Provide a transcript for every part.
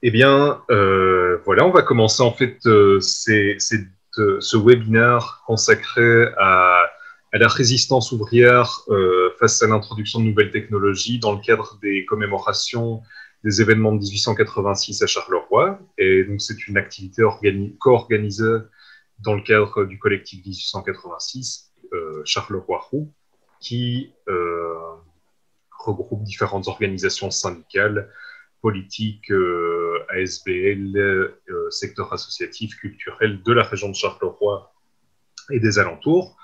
Eh bien, voilà, on va commencer en fait ce webinaire consacré à la résistance ouvrière face à l'introduction de nouvelles technologies dans le cadre des commémorations des événements de 1886 à Charleroi. Et donc, c'est une activité co-organisée dans le cadre du collectif 1886 Charleroi-Roux, qui regroupe différentes organisations syndicales politique, ASBL, secteur associatif, culturel de la région de Charleroi et des alentours.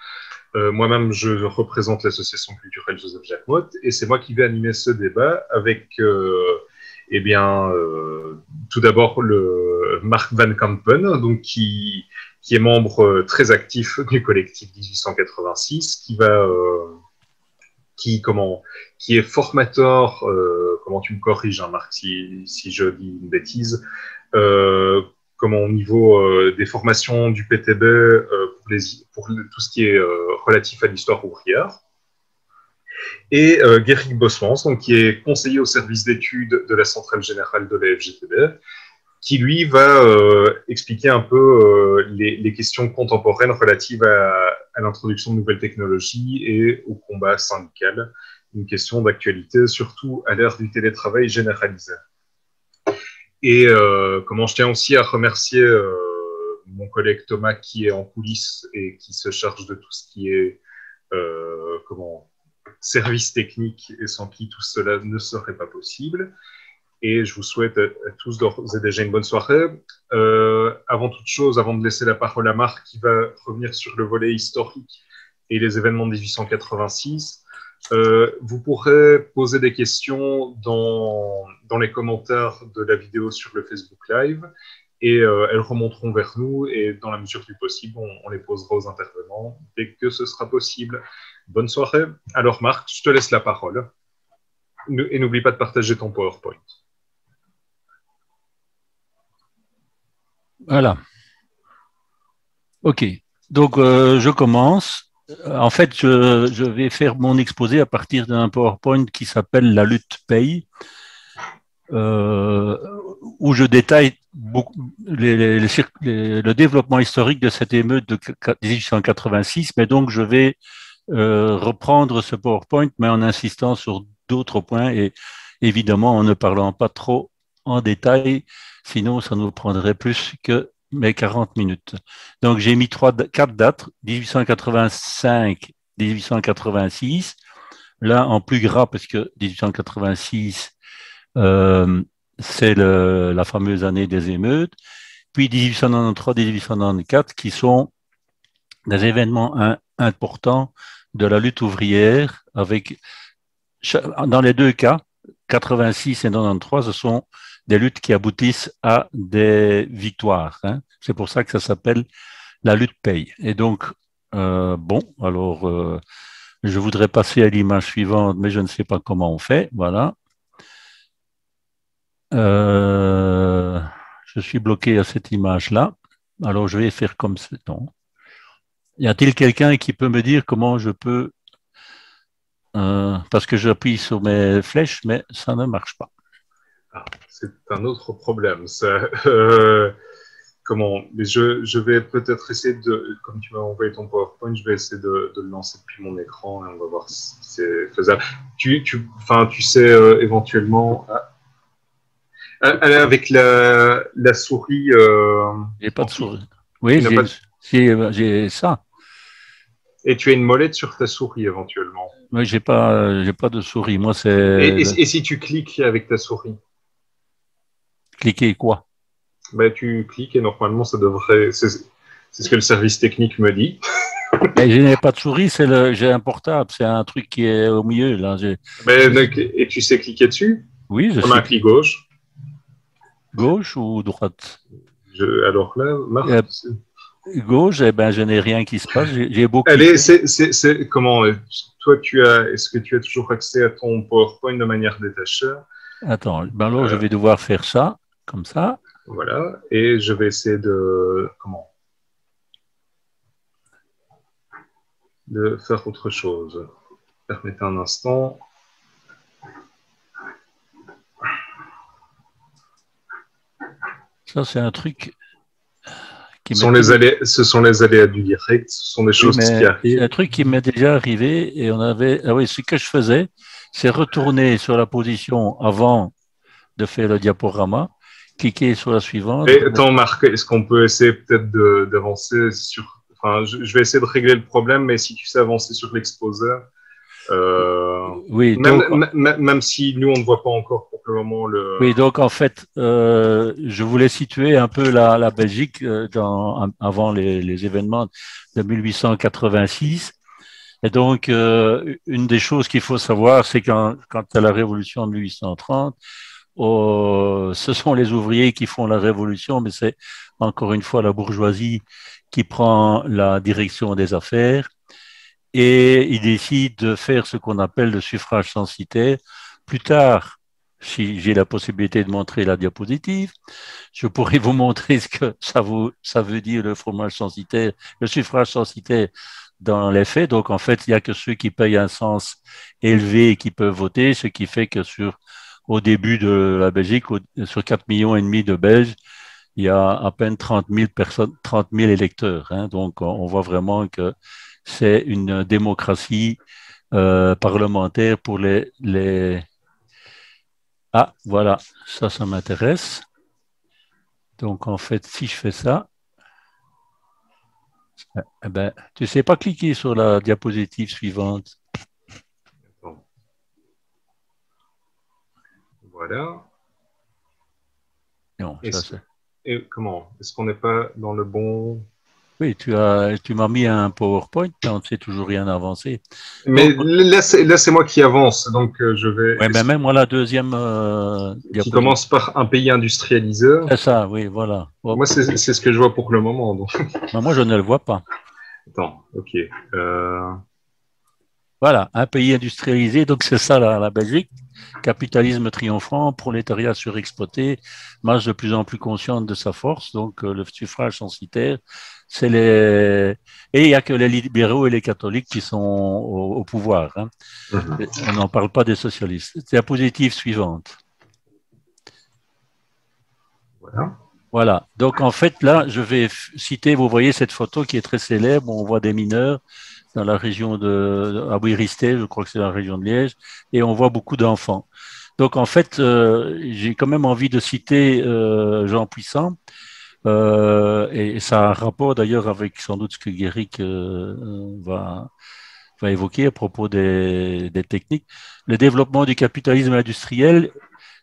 Moi-même, je représente l'association culturelle Joseph Jacquemot et c'est moi qui vais animer ce débat avec, tout d'abord le Mark Van Kampen, donc qui est membre très actif du collectif 1886, qui est formateur, comment tu me corriges, hein, Marc, si je dis une bêtise, au niveau des formations du PTB pour tout ce qui est relatif à l'histoire ouvrière. Et Guéric Bosmans, donc, qui est conseiller au service d'études de la Centrale Générale de la FGTB, qui lui va expliquer un peu les questions contemporaines relatives à l'introduction de nouvelles technologies et au combat syndical, une question d'actualité, surtout à l'ère du télétravail généralisé. Et je tiens aussi à remercier mon collègue Thomas qui est en coulisses et qui se charge de tout ce qui est service technique et sans qui tout cela ne serait pas possible. Et je vous souhaite à tous d'ores et déjà une bonne soirée. Avant toute chose, avant de laisser la parole à Marc, qui va revenir sur le volet historique et les événements de 1886, vous pourrez poser des questions dans les commentaires de la vidéo sur le Facebook Live, et elles remonteront vers nous, et dans la mesure du possible, on les posera aux intervenants dès que ce sera possible. Bonne soirée. Alors Marc, je te laisse la parole. Et n'oublie pas de partager ton PowerPoint. Voilà. OK. Donc, je commence. En fait, je vais faire mon exposé à partir d'un PowerPoint qui s'appelle La lutte paye, euh, où je détaille beaucoup le développement historique de cette émeute de 1886. Mais donc, je vais reprendre ce PowerPoint, mais en insistant sur d'autres points et évidemment en ne parlant pas trop en détail, sinon ça nous prendrait plus que mes 40 minutes. Donc j'ai mis quatre dates, 1885, 1886, là en plus gras parce que 1886, euh, c'est la fameuse année des émeutes, puis 1893, 1894 qui sont des événements importants de la lutte ouvrière avec, dans les deux cas, 86 et 93, ce sont des luttes qui aboutissent à des victoires. Hein. C'est pour ça que ça s'appelle la lutte paye. Et donc, je voudrais passer à l'image suivante, mais je ne sais pas comment on fait. Voilà. Euh, je suis bloqué à cette image-là. Alors, je vais faire comme c'est. Y a-t-il quelqu'un qui peut me dire comment je peux parce que j'appuie sur mes flèches, mais ça ne marche pas. Ah, c'est un autre problème. Ça, mais je vais peut-être essayer de, comme tu m'as envoyé ton PowerPoint, je vais essayer de le lancer depuis mon écran et on va voir si c'est faisable. Tu sais éventuellement, avec la souris, J'ai pas de souris. tu Oui, n'as pas, j'ai ça. et tu as une molette sur ta souris éventuellement. Mais j'ai pas de souris. Moi, Et si tu cliques avec ta souris, cliquer quoi? ben, tu cliques et normalement ça devrait, c'est ce que le service technique me dit. Mais je n'ai pas de souris, j'ai un portable, c'est un truc qui est au milieu là. Ben, et tu sais cliquer dessus, Oui, je comme sais un clic gauche. gauche ou droite. Alors là, Euh, Marc, Gauche, eh ben, je n'ai rien qui se passe. J'ai beau allez, cliquer. comment, toi, est-ce que tu as toujours accès à ton PowerPoint de manière détachée? Attends, ben alors je Euh, vais devoir faire ça, comme ça. voilà, et je vais essayer de faire autre chose. Permettez un instant. Ça, c'est un truc qui Ce sont les aléas du direct, ce sont des Oui, choses qui mais c'est arrivent. un truc qui m'est déjà arrivé et ah oui, ce que je faisais, c'est retourner sur la position avant de faire le diaporama, cliquer sur la suivante, Et attends, Marc, est-ce qu'on peut essayer peut-être d'avancer sur... Enfin, je vais essayer de régler le problème, mais si tu sais avancer sur l'exposé, oui, donc, même si nous, on ne voit pas encore pour le moment le... oui, donc en fait, je voulais situer un peu la Belgique avant les événements de 1886. Et donc, une des choses qu'il faut savoir, c'est quand il y a la révolution de 1830, ce sont les ouvriers qui font la révolution, mais c'est encore une fois la bourgeoisie qui prend la direction des affaires et ils décident de faire ce qu'on appelle le suffrage censitaire. Plus tard, si j'ai la possibilité de montrer la diapositive, je pourrais vous montrer ce que ça veut dire le suffrage censitaire dans les faits. Donc, en fait, il n'y a que ceux qui payent un cens élevé qui peuvent voter, ce qui fait que au début de la Belgique, sur 4,5 millions de Belges, il y a à peine 30 000 personnes, 30 000 électeurs. Hein. Donc, on voit vraiment que c'est une démocratie parlementaire pour les... Ah, voilà, ça m'intéresse. Donc, en fait, si je fais ça, eh ben, tu ne sais pas cliquer sur la diapositive suivante. Voilà. Non, ça c'est... Et comment? Est-ce qu'on n'est pas dans le bon... Oui, tu m'as mis un PowerPoint, mais on ne sait toujours rien avancer. Mais Donc, là, c'est moi qui avance, donc je vais... ouais, ben même moi, la deuxième Qui diapositive. commence par un pays industrialisé. C'est ça, oui, voilà. Moi, Hop. c'est ce que je vois pour le moment. Donc. Ben, moi, je ne le vois pas. Attends, ok. Voilà, un pays industrialisé, donc c'est ça la Belgique. Capitalisme triomphant, prolétariat surexploité, marche de plus en plus consciente de sa force. Donc le suffrage censitaire, c'est les... Et il n'y a que les libéraux et les catholiques qui sont au pouvoir. Hein. On n'en parle pas des socialistes. Diapositive suivante. Voilà. Voilà. Donc, en fait, là, je vais citer, vous voyez cette photo qui est très célèbre. On voit des mineurs dans la région à Bouiristé, je crois que c'est la région de Liège, et on voit beaucoup d'enfants. Donc, en fait, j'ai quand même envie de citer Jean Puissant, et ça a un rapport d'ailleurs avec sans doute ce que Guéric va évoquer à propos des techniques. Le développement du capitalisme industriel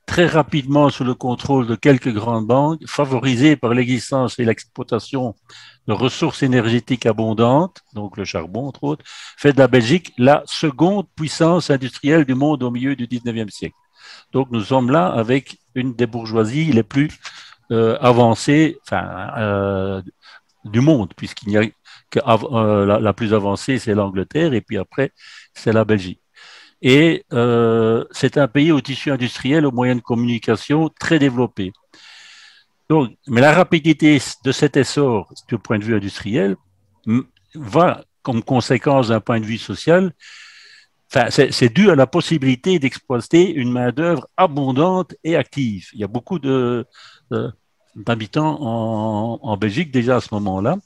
très rapidement sous le contrôle de quelques grandes banques, favorisé par l'existence et l'exploitation de ressources énergétiques abondantes, donc le charbon entre autres, fait de la Belgique la seconde puissance industrielle du monde au milieu du 19e siècle. Donc nous sommes là avec une des bourgeoisies les plus avancées du monde, puisqu'il n'y a que la plus avancée, c'est l'Angleterre, et puis après, c'est la Belgique. Et c'est un pays au tissu industriel, aux moyens de communication très développés. Donc, mais la rapidité de cet essor du point de vue industriel va, comme conséquence d'un point de vue social, c'est dû à la possibilité d'exploiter une main-d'œuvre abondante et active. Il y a beaucoup d'habitants en Belgique déjà à ce moment-là,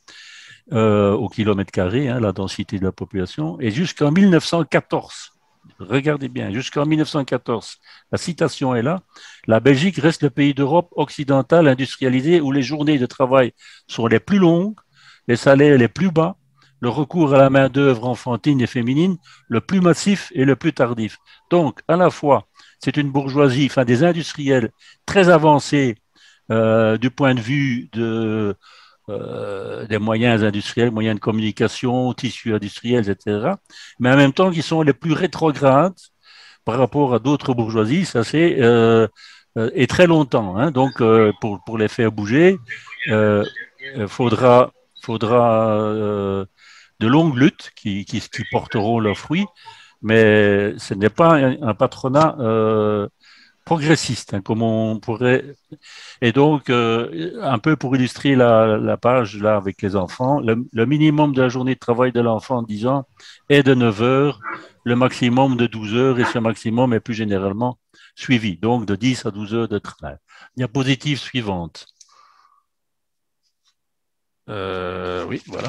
au kilomètre carré, hein, la densité de la population, et jusqu'en 1914. Regardez bien, jusqu'en 1914, la citation est là, la Belgique reste le pays d'Europe occidentale industrialisé où les journées de travail sont les plus longues, les salaires les plus bas, le recours à la main-d'œuvre enfantine et féminine le plus massif et le plus tardif. Donc, à la fois, c'est une bourgeoisie, enfin des industriels très avancés du point de vue des moyens industriels, moyens de communication, tissus industriels, etc. Mais en même temps, qui sont les plus rétrogrades par rapport à d'autres bourgeoisies, ça c'est et très longtemps. Hein. Donc, pour les faire bouger, faudra de longues luttes qui porteront leurs fruits, mais ce n'est pas un patronat progressiste, hein, comme on pourrait. Et donc, un peu pour illustrer la page là avec les enfants, le minimum de la journée de travail de l'enfant, disons, est de 9 heures, le maximum de 12 heures, et ce maximum est plus généralement suivi, donc de 10 à 12 heures de travail. Diapositive suivante. Oui, voilà.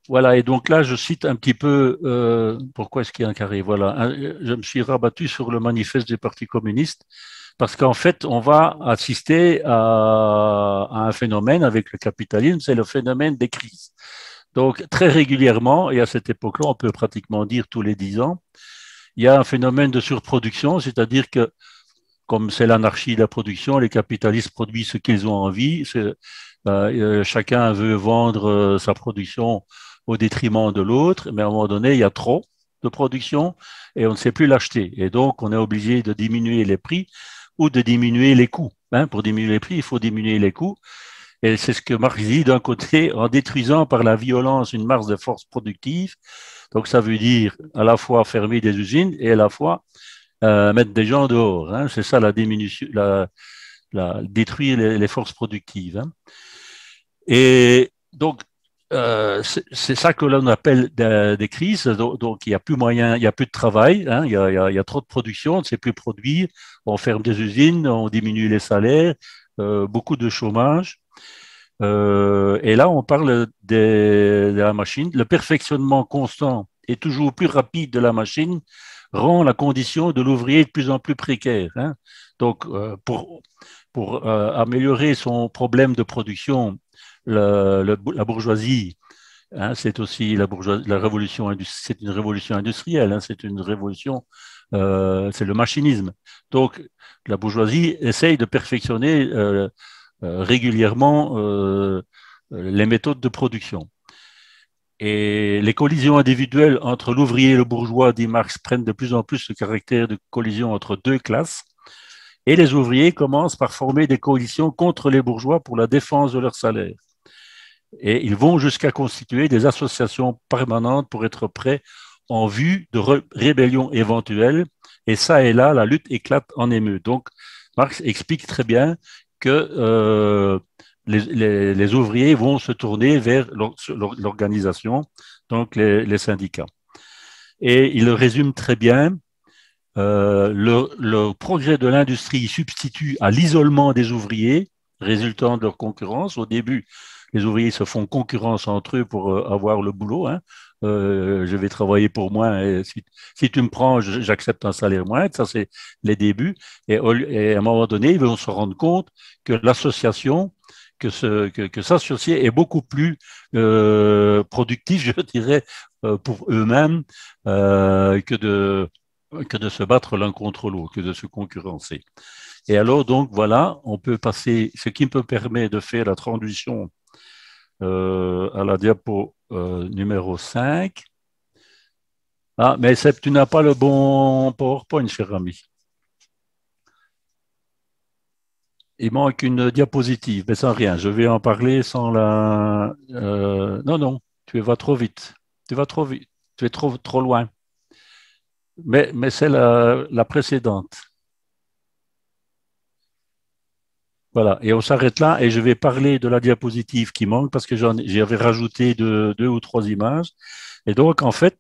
Voilà, et donc là, je cite un petit peu pourquoi est-ce qu'il y a un carré. Voilà, je me suis rabattu sur le manifeste du Parti communiste parce qu'en fait, on va assister à un phénomène avec le capitalisme, c'est le phénomène des crises. Donc, très régulièrement, et à cette époque-là, on peut pratiquement dire tous les 10 ans, il y a un phénomène de surproduction, c'est-à-dire que comme c'est l'anarchie de la production, les capitalistes produisent ce qu'ils ont envie. Chacun veut vendre sa production au détriment de l'autre, mais à un moment donné, il y a trop de production et on ne sait plus l'acheter. Et donc, on est obligé de diminuer les prix ou de diminuer les coûts. Pour diminuer les prix, il faut diminuer les coûts. Et c'est ce que Marx dit d'un côté, en détruisant par la violence une masse de force productive. Donc, ça veut dire à la fois fermer des usines et à la fois mettre des gens dehors. C'est ça la diminution, détruire les forces productives. Et donc, c'est ça que l'on appelle des crises. Donc, il n'y a plus moyen, il n'y a plus de travail, il y a trop de production, on ne sait plus produire, on ferme des usines, on diminue les salaires, beaucoup de chômage. Et là, on parle de la machine. Le perfectionnement constant et toujours plus rapide de la machine rend la condition de l'ouvrier de plus en plus précaire. Donc, pour améliorer son problème de production, la bourgeoisie, c'est aussi la révolution, c'est une révolution industrielle, c'est une révolution, c'est le machinisme. Donc, la bourgeoisie essaye de perfectionner régulièrement les méthodes de production. Et les collisions individuelles entre l'ouvrier et le bourgeois, dit Marx, prennent de plus en plus le caractère de collision entre deux classes. Et les ouvriers commencent par former des coalitions contre les bourgeois pour la défense de leur salaire. Et ils vont jusqu'à constituer des associations permanentes pour être prêts en vue de rébellions éventuelles. Et ça et là, la lutte éclate en émeute. Donc, Marx explique très bien que les ouvriers vont se tourner vers l'organisation, donc les syndicats. Et il le résume très bien. Le progrès de l'industrie substitue à l'isolement des ouvriers, résultant de leur concurrence. Au début, les ouvriers se font concurrence entre eux pour avoir le boulot. Je vais travailler pour moi. Et si tu me prends, j'accepte un salaire moindre. Ça, c'est les débuts. Et à un moment donné, ils vont se rendre compte que l'association, que s'associer est beaucoup plus productif, je dirais, pour eux-mêmes que de se battre l'un contre l'autre, que de se concurrencer. Et alors, donc, voilà, on peut passer, ce qui me permet de faire la transition à la diapo numéro 5. Ah, mais tu n'as pas le bon PowerPoint, cher ami. Il manque une diapositive, mais sans rien. Je vais en parler sans la... non, non, tu vas trop vite. Tu vas trop vite. Tu es trop loin. Mais c'est la précédente. Voilà, et on s'arrête là et je vais parler de la diapositive qui manque parce que j'avais rajouté deux ou trois images. Et donc, en fait,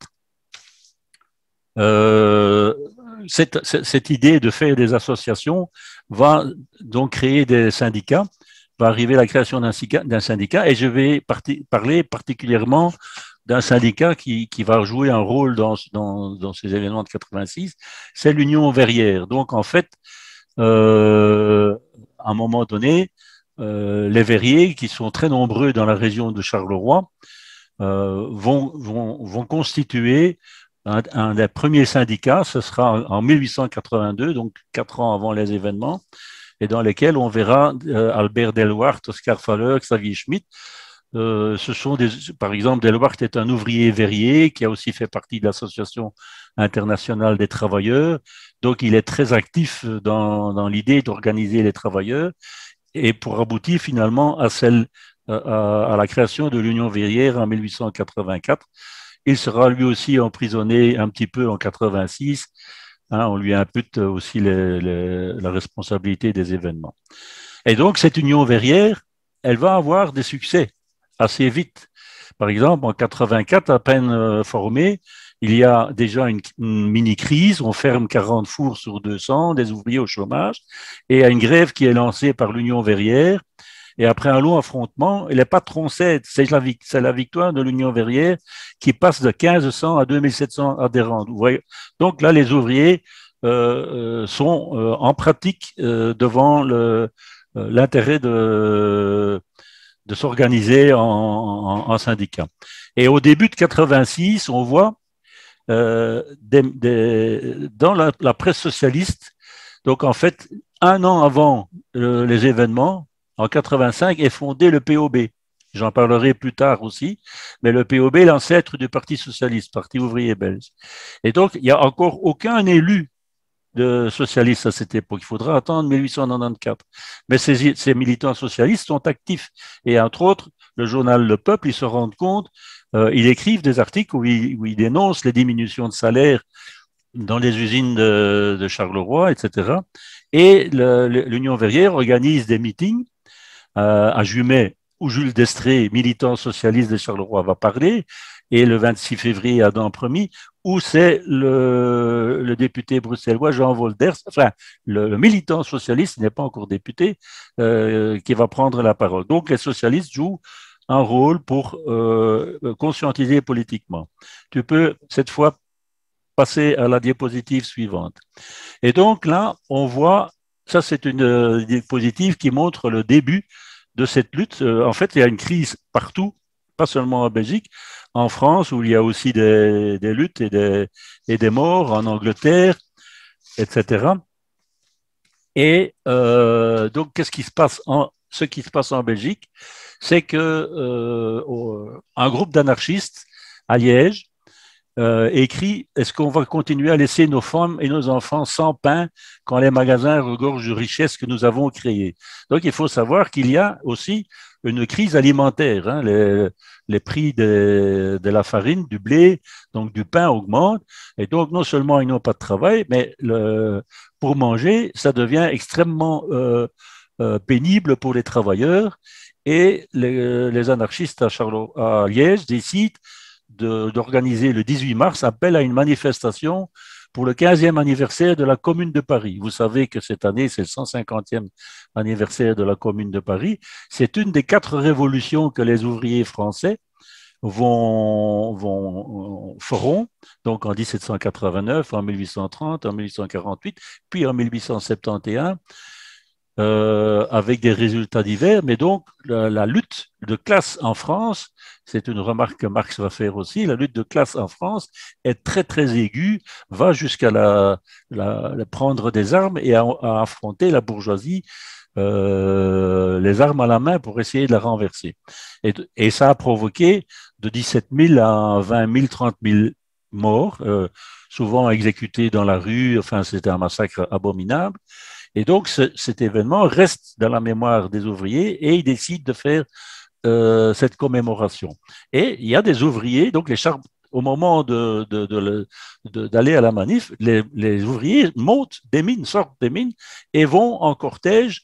euh, cette idée de faire des associations va donc créer des syndicats, va arriver la création d'un syndicat et je vais parler particulièrement d'un syndicat qui va jouer un rôle dans ces événements de 86, c'est l'Union verrière. Donc, en fait, à un moment donné, les verriers, qui sont très nombreux dans la région de Charleroi, vont constituer un des premiers syndicats. Ce sera en 1882, donc 4 ans avant les événements, et dans lesquels on verra Albert Delwart, Oscar Faller, Xavier Schmitt. Par exemple, Delwart est un ouvrier verrier qui a aussi fait partie de l'Association internationale des travailleurs. Donc, il est très actif dans l'idée d'organiser les travailleurs et pour aboutir finalement à la création de l'Union verrière en 1884. Il sera lui aussi emprisonné un petit peu en 86. On lui impute aussi la responsabilité des événements. Et donc, cette Union verrière, elle va avoir des succès assez vite. Par exemple, en 84, à peine formée, il y a déjà une mini-crise, on ferme 40 fours sur 200, des ouvriers au chômage, et il y a une grève qui est lancée par l'Union verrière, Et après un long affrontement, les patrons cèdent. C'est la victoire de l'Union verrière qui passe de 1500 à 2700 adhérents. Vous voyez. Donc là, les ouvriers sont en pratique devant l'intérêt de s'organiser en syndicat. Et au début de 86, on voit dans la presse socialiste, donc en fait, un an avant les événements, en 85, est fondé le POB. J'en parlerai plus tard aussi, mais le POB est l'ancêtre du Parti socialiste, Parti ouvrier belge. Et donc, il n'y a encore aucun élu de socialistes à cette époque. Il faudra attendre 1894. Mais ces militants socialistes sont actifs. Et entre autres, le journal Le Peuple, ils se rendent compte, ils écrivent des articles où ils dénoncent les diminutions de salaire dans les usines de Charleroi, etc. Et l'Union verrière organise des meetings à Jumet, où Jules Destrée, militant socialiste de Charleroi, va parler, et le 26 février à Dampremy, où c'est le député bruxellois Jean Wolders, enfin, le militant socialiste, il n'est pas encore député, qui va prendre la parole. Donc, les socialistes jouent un rôle pour conscientiser politiquement. Tu peux, cette fois, passer à la diapositive suivante. Et donc, là, on voit, ça, c'est une diapositive qui montre le début de cette lutte. En fait, il y a une crise partout, pas seulement en Belgique, en France, où il y a aussi des luttes et des morts, en Angleterre, etc. Et donc, ce qui se passe en Belgique, c'est que un groupe d'anarchistes à Liège écrit: est-ce qu'on va continuer à laisser nos femmes et nos enfants sans pain quand les magasins regorgent de richesses que nous avons créées? Donc, il faut savoir qu'il y a aussi une crise alimentaire. Hein. Les prix de la farine, du blé, donc du pain augmentent. Et donc, non seulement ils n'ont pas de travail, mais pour manger, ça devient extrêmement pénible pour les travailleurs. Et les anarchistes à Liège décident d'organiser le 18 mars appel à une manifestation pour le 15e anniversaire de la Commune de Paris. Vous savez que cette année, c'est le 150e anniversaire de la Commune de Paris. C'est une des 4 révolutions que les ouvriers français feront, donc en 1789, en 1830, en 1848, puis en 1871, avec des résultats divers. Mais donc, la lutte de classe en France, c'est une remarque que Marx va faire aussi, la lutte de classe en France est très, très aiguë, va jusqu'à prendre des armes et à affronter la bourgeoisie, les armes à la main pour essayer de la renverser. Et ça a provoqué de 17 000 à 20 000, 30 000 morts, souvent exécutés dans la rue. Enfin, c'était un massacre abominable. Et donc, cet événement reste dans la mémoire des ouvriers et ils décident de faire cette commémoration. Et il y a des ouvriers, donc au moment d'aller à la manif, les ouvriers montent des mines, sortent des mines et vont en cortège,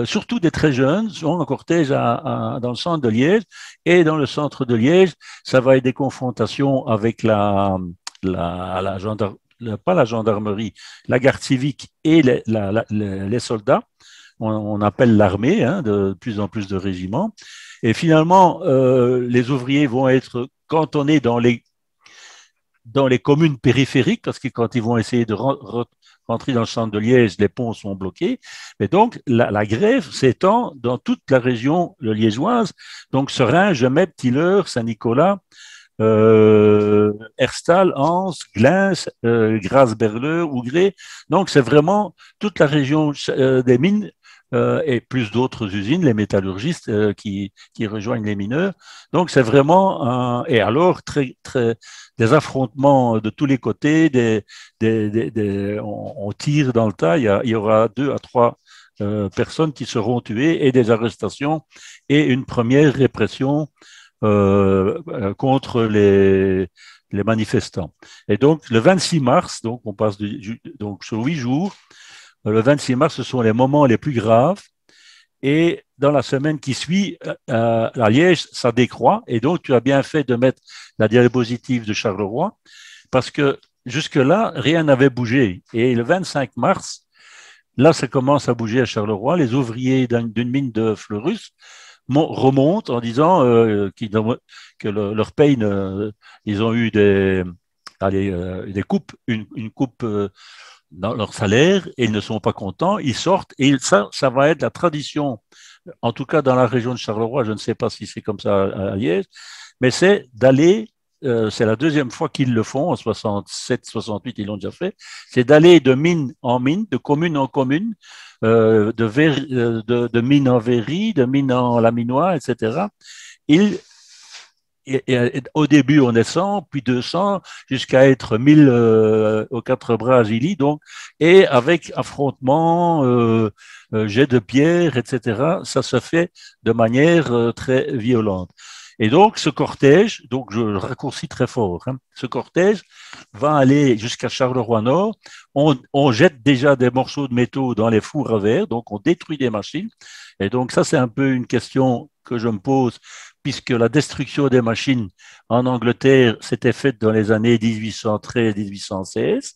surtout des très jeunes, vont en cortège dans le centre de Liège. Et dans le centre de Liège, ça va être des confrontations avec la gendarmerie, pas la gendarmerie, la garde civique et les soldats. On appelle l'armée, hein, de plus en plus de régiments. Et finalement, les ouvriers vont être cantonnés dans les communes périphériques, parce que quand ils vont essayer de rentrer dans le centre de Liège, les ponts sont bloqués. Mais donc, la grève s'étend dans toute la région liégeoise. Donc, Seringe, Mep, Tilleur, Saint-Nicolas, Herstal, Ans, Glins, Grasse-Berleux, Ougré. Donc, c'est vraiment toute la région des mines et plus d'autres usines, les métallurgistes qui rejoignent les mineurs. Donc, c'est vraiment et alors des affrontements de tous les côtés, on tire dans le tas. Il y aura 2 à 3 personnes qui seront tuées et des arrestations et une première répression contre les manifestants. Et donc, le 26 mars, donc on passe donc sur 8 jours, le 26 mars, ce sont les moments les plus graves. Et dans la semaine qui suit, à Liège, ça décroît. Et donc, tu as bien fait de mettre la diapositive de Charleroi, parce que jusque-là, rien n'avait bougé. Et le 25 mars, Là, ça commence à bouger à Charleroi. Les ouvriers d'une mine de Fleurus remontent en disant que leur paye, ils ont eu des coupes, une coupe dans leur salaire et ils ne sont pas contents. Ils sortent et ça va être la tradition, en tout cas dans la région de Charleroi. Je ne sais pas si c'est comme ça à Liège, mais c'est d'aller c'est la deuxième fois qu'ils le font, en 67, 68, ils l'ont déjà fait, c'est d'aller de mine en mine, de commune en commune, de mine en verrerie, de mine en laminois, etc. Ils, au début, on est 100, puis 200, jusqu'à être 1000 aux quatre bras à Gilly, donc, et avec affrontement, jet de pierre, etc., ça se fait de manière très violente. Et donc, ce cortège, donc je raccourcis très fort, hein, ce cortège va aller jusqu'à Charleroi-Nord. On jette déjà des morceaux de métaux dans les fours à verre, donc on détruit des machines. Et donc, ça, c'est un peu une question que je me pose, puisque la destruction des machines en Angleterre s'était faite dans les années 1813-1816.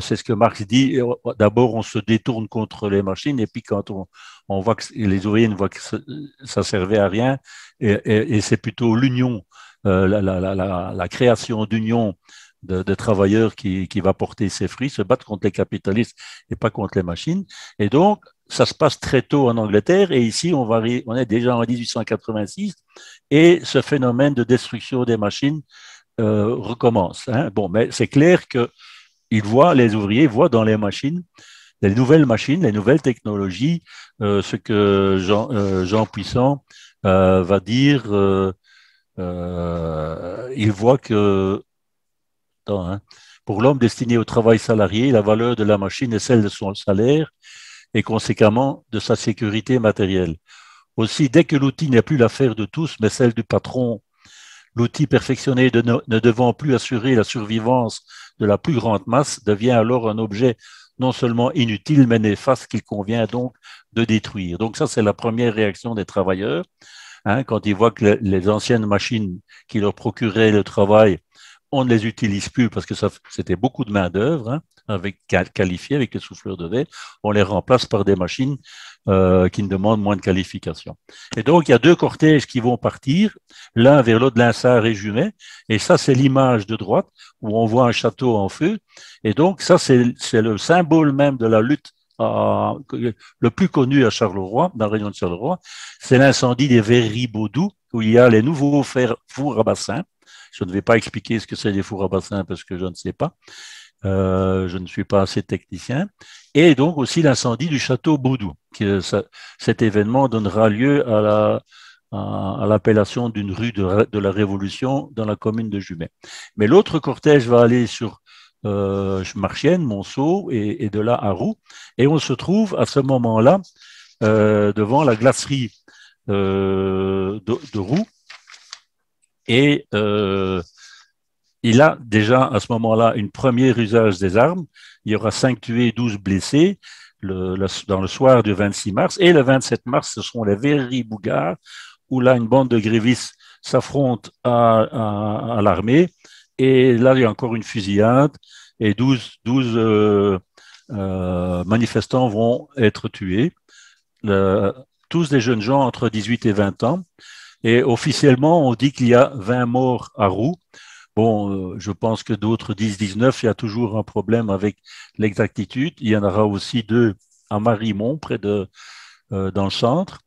C'est ce que Marx dit. D'abord, on se détourne contre les machines, et puis quand on voit que les ouvriers voient que ça servait à rien, et c'est plutôt l'union, la création d'union de travailleurs qui va porter ses fruits, se battre contre les capitalistes et pas contre les machines. Et donc, ça se passe très tôt en Angleterre, et ici, on est déjà en 1886, et ce phénomène de destruction des machines recommence. Hein. Bon, mais c'est clair que les ouvriers voient dans les machines, les nouvelles machines, les nouvelles technologies, ce que Jean Puissant va dire. Il voit que hein, pour l'homme destiné au travail salarié, la valeur de la machine est celle de son salaire et conséquemment de sa sécurité matérielle. Aussi, dès que l'outil n'est plus l'affaire de tous, mais celle du patron, l'outil perfectionné ne devant plus assurer la survivance de la plus grande masse devient alors un objet non seulement inutile, mais néfaste qu'il convient donc de détruire. Donc ça, c'est la première réaction des travailleurs, hein, quand ils voient que les anciennes machines qui leur procuraient le travail, on ne les utilise plus parce que c'était beaucoup de main-d'œuvre, hein, qualifiée avec les souffleurs de verre. On les remplace par des machines qui ne demandent moins de qualification. Et donc, il y a deux cortèges qui vont partir, l'un vers l'autre, Linsart et Jumet. Et ça, c'est l'image de droite où on voit un château en feu. Et donc, ça, c'est le symbole même de la lutte le plus connu à Charleroi, dans la région de Charleroi. C'est l'incendie des verreries Baudou, où il y a les nouveaux fours à bassin. Je ne vais pas expliquer ce que c'est les fours à bassin parce que je ne sais pas. Je ne suis pas assez technicien. Et donc aussi l'incendie du château Baudou. Cet événement donnera lieu à l'appellation d'une rue de la Révolution dans la commune de Jumet. Mais l'autre cortège va aller sur Marchienne, Monceau et de là à Roux. Et on se trouve à ce moment-là devant la glacerie de Roux. Et il a déjà à ce moment-là une première usage des armes. Il y aura 5 tués, 12 blessés dans le soir du 26 mars. Et le 27 mars, ce seront les verreries Bougard, où là, une bande de grévistes s'affronte à l'armée. Et là, il y a encore une fusillade et 12 manifestants vont être tués. Tous des jeunes gens entre 18 et 20 ans. Et officiellement, on dit qu'il y a 20 morts à Roux. Bon, je pense que d'autres disent 19. Il y a toujours un problème avec l'exactitude. Il y en aura aussi 2 à Marimont, dans le centre.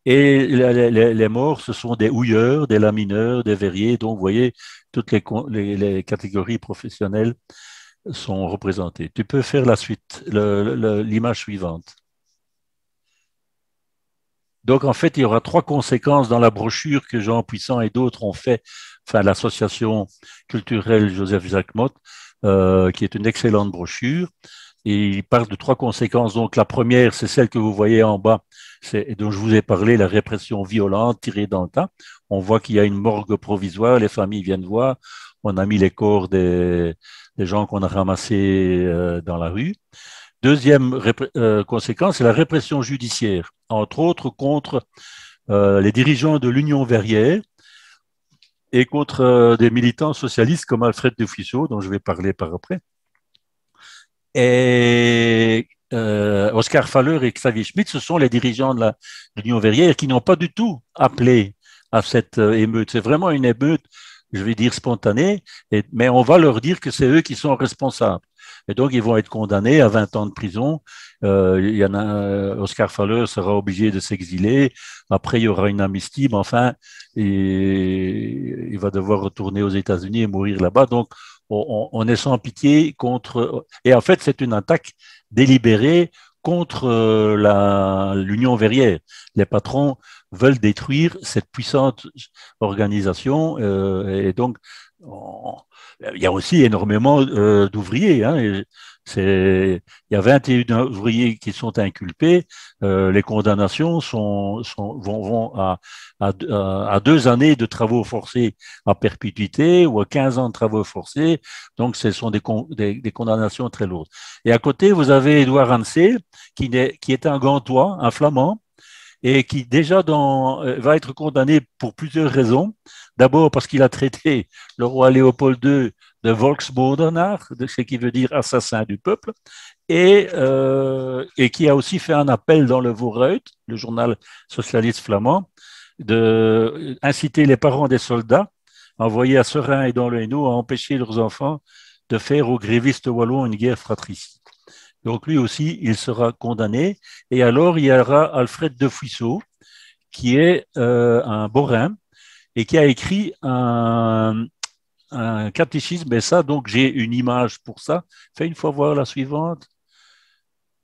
Et les morts, ce sont des houilleurs, des lamineurs, des verriers. Donc, vous voyez, toutes les catégories professionnelles sont représentées. Tu peux faire la suite, l'image suivante. Donc, en fait, il y aura 3 conséquences dans la brochure que Jean Puissant et d'autres ont fait, enfin, l'association culturelle Joseph-Jacques Motte, qui est une excellente brochure. Et il parle de 3 conséquences. Donc, la première, c'est celle que vous voyez en bas, dont je vous ai parlé, la répression violente tirée dans le tas. On voit qu'il y a une morgue provisoire, les familles viennent voir. On a mis les corps des gens qu'on a ramassés dans la rue. Deuxième conséquence, c'est la répression judiciaire, entre autres contre les dirigeants de l'Union verrière et contre des militants socialistes comme Alfred de Fissot, dont je vais parler par après. Et Oscar Faller et Xavier Schmitt, ce sont les dirigeants de l'Union ouvrière qui n'ont pas du tout appelé à cette émeute. C'est vraiment une émeute, je vais dire spontanée, mais on va leur dire que c'est eux qui sont responsables. Et donc, ils vont être condamnés à 20 ans de prison. Oscar Faller sera obligé de s'exiler. Après, il y aura une amnistie, mais enfin, il va devoir retourner aux États-Unis et mourir là-bas. Donc, on est sans pitié contre. Et en fait, c'est une attaque délibérée contre l'Union ouvrière. Les patrons veulent détruire cette puissante organisation et donc il y a aussi énormément d'ouvriers. Hein, il y a 21 ouvriers qui sont inculpés. Les condamnations vont à 2 années de travaux forcés à perpétuité ou à 15 ans de travaux forcés. Donc, ce sont des condamnations très lourdes. Et à côté, vous avez Édouard Ansel, qui est un Gantois, un Flamand, et qui déjà va être condamné pour plusieurs raisons. D'abord parce qu'il a traité le roi Léopold II de Volksmoordenaar, ce qui veut dire assassin du peuple, et qui a aussi fait un appel dans le Vooruit, le journal socialiste flamand, d'inciter les parents des soldats envoyés à Seraing et dans le Hainaut à empêcher leurs enfants de faire aux grévistes wallons une guerre fratricide. Donc lui aussi, il sera condamné. Et alors, il y aura Alfred de Fuisseau, qui est un Borin, et qui a écrit un catéchisme. Et ça, donc, j'ai une image pour ça. Fais une fois voir la suivante.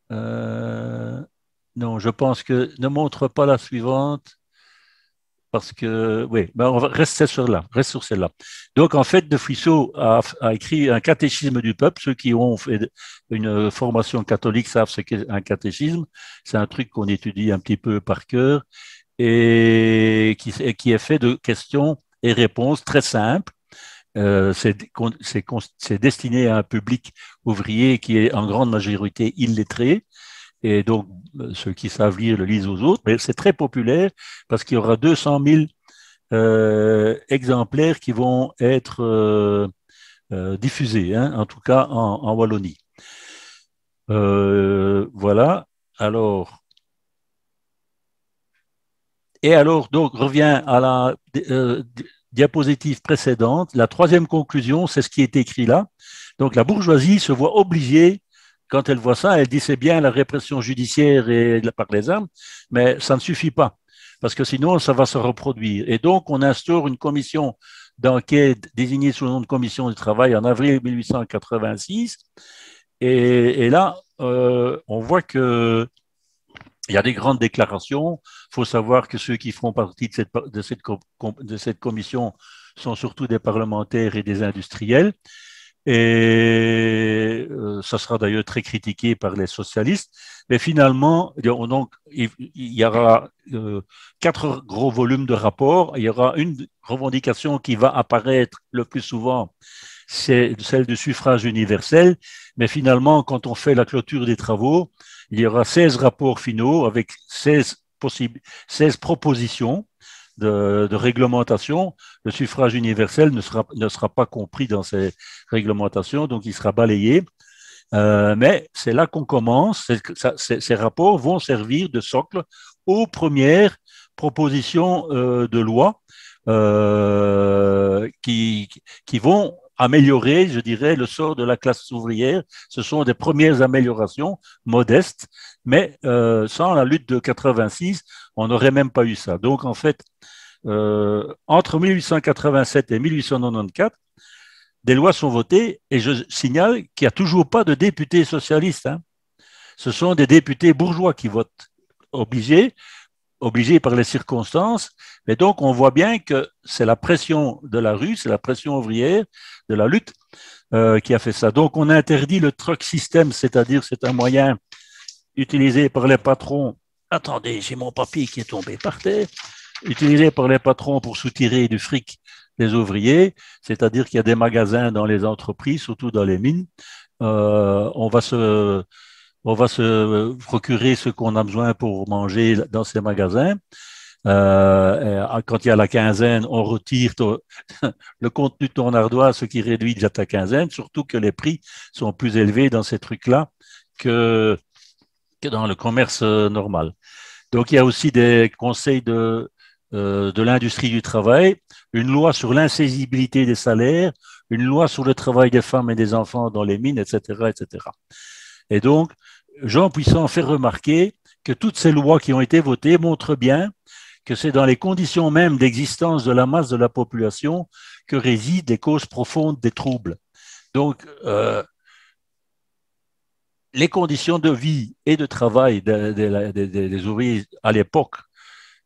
Non, je pense que ne montre pas la suivante. Parce que, oui, ben on va rester sur là, reste sur celle-là. Donc, en fait, De Fuisseau a écrit un catéchisme du peuple. Ceux qui ont fait une formation catholique savent ce qu'est un catéchisme. C'est un truc qu'on étudie un petit peu par cœur et qui est fait de questions et réponses très simples. C'est destiné à un public ouvrier qui est en grande majorité illettré. Et donc, ceux qui savent lire le lisent aux autres, mais c'est très populaire parce qu'il y aura 200 000 exemplaires qui vont être diffusés, hein, en tout cas en Wallonie. Voilà. Alors, donc, revient à la diapositive précédente. La troisième conclusion, c'est ce qui est écrit là. Donc, la bourgeoisie se voit obligée. Quand elle voit ça, elle dit c'est bien la répression judiciaire et par les armes, mais ça ne suffit pas, parce que sinon ça va se reproduire. Et donc on instaure une commission d'enquête désignée sous le nom de commission du travail en avril 1886. Et là, on voit que il y a des grandes déclarations. Il faut savoir que ceux qui feront partie de cette commission sont surtout des parlementaires et des industriels. Et ça sera d'ailleurs très critiqué par les socialistes. Mais finalement, donc, il y aura 4 gros volumes de rapports. Il y aura une revendication qui va apparaître le plus souvent, c'est celle du suffrage universel. Mais finalement, quand on fait la clôture des travaux, il y aura 16 rapports finaux avec 16 propositions de réglementation. Le suffrage universel ne sera pas compris dans ces réglementations, donc il sera balayé. Mais c'est là qu'on commence. Ces rapports vont servir de socle aux premières propositions de loi qui vont améliorer, je dirais, le sort de la classe ouvrière. Ce sont des premières améliorations modestes, mais sans la lutte de 86, on n'aurait même pas eu ça. Donc, en fait, entre 1887 et 1894, des lois sont votées et je signale qu'il n'y a toujours pas de députés socialistes. Hein. Ce sont des députés bourgeois qui votent, obligés par les circonstances. Et donc, on voit bien que c'est la pression de la rue, c'est la pression ouvrière de la lutte qui a fait ça. Donc, on interdit le truck system, c'est-à-dire c'est un moyen utilisé par les patrons. Attendez, j'ai mon papier qui est tombé par terre. Utilisé par les patrons pour soutirer du fric des ouvriers, c'est-à-dire qu'il y a des magasins dans les entreprises, surtout dans les mines. On va se procurer ce qu'on a besoin pour manger dans ces magasins. Quand il y a la quinzaine, on retire le contenu de ton ardoise, ce qui réduit déjà ta quinzaine, surtout que les prix sont plus élevés dans ces trucs-là que que dans le commerce normal. Donc, il y a aussi des conseils de l'industrie du travail, une loi sur l'insaisibilité des salaires, une loi sur le travail des femmes et des enfants dans les mines, etc., etc. Et donc, Jean Puissant fait remarquer que toutes ces lois qui ont été votées montrent bien que c'est dans les conditions mêmes d'existence de la masse de la population que résident des causes profondes des troubles. Donc, les conditions de vie et de travail des ouvriers à l'époque,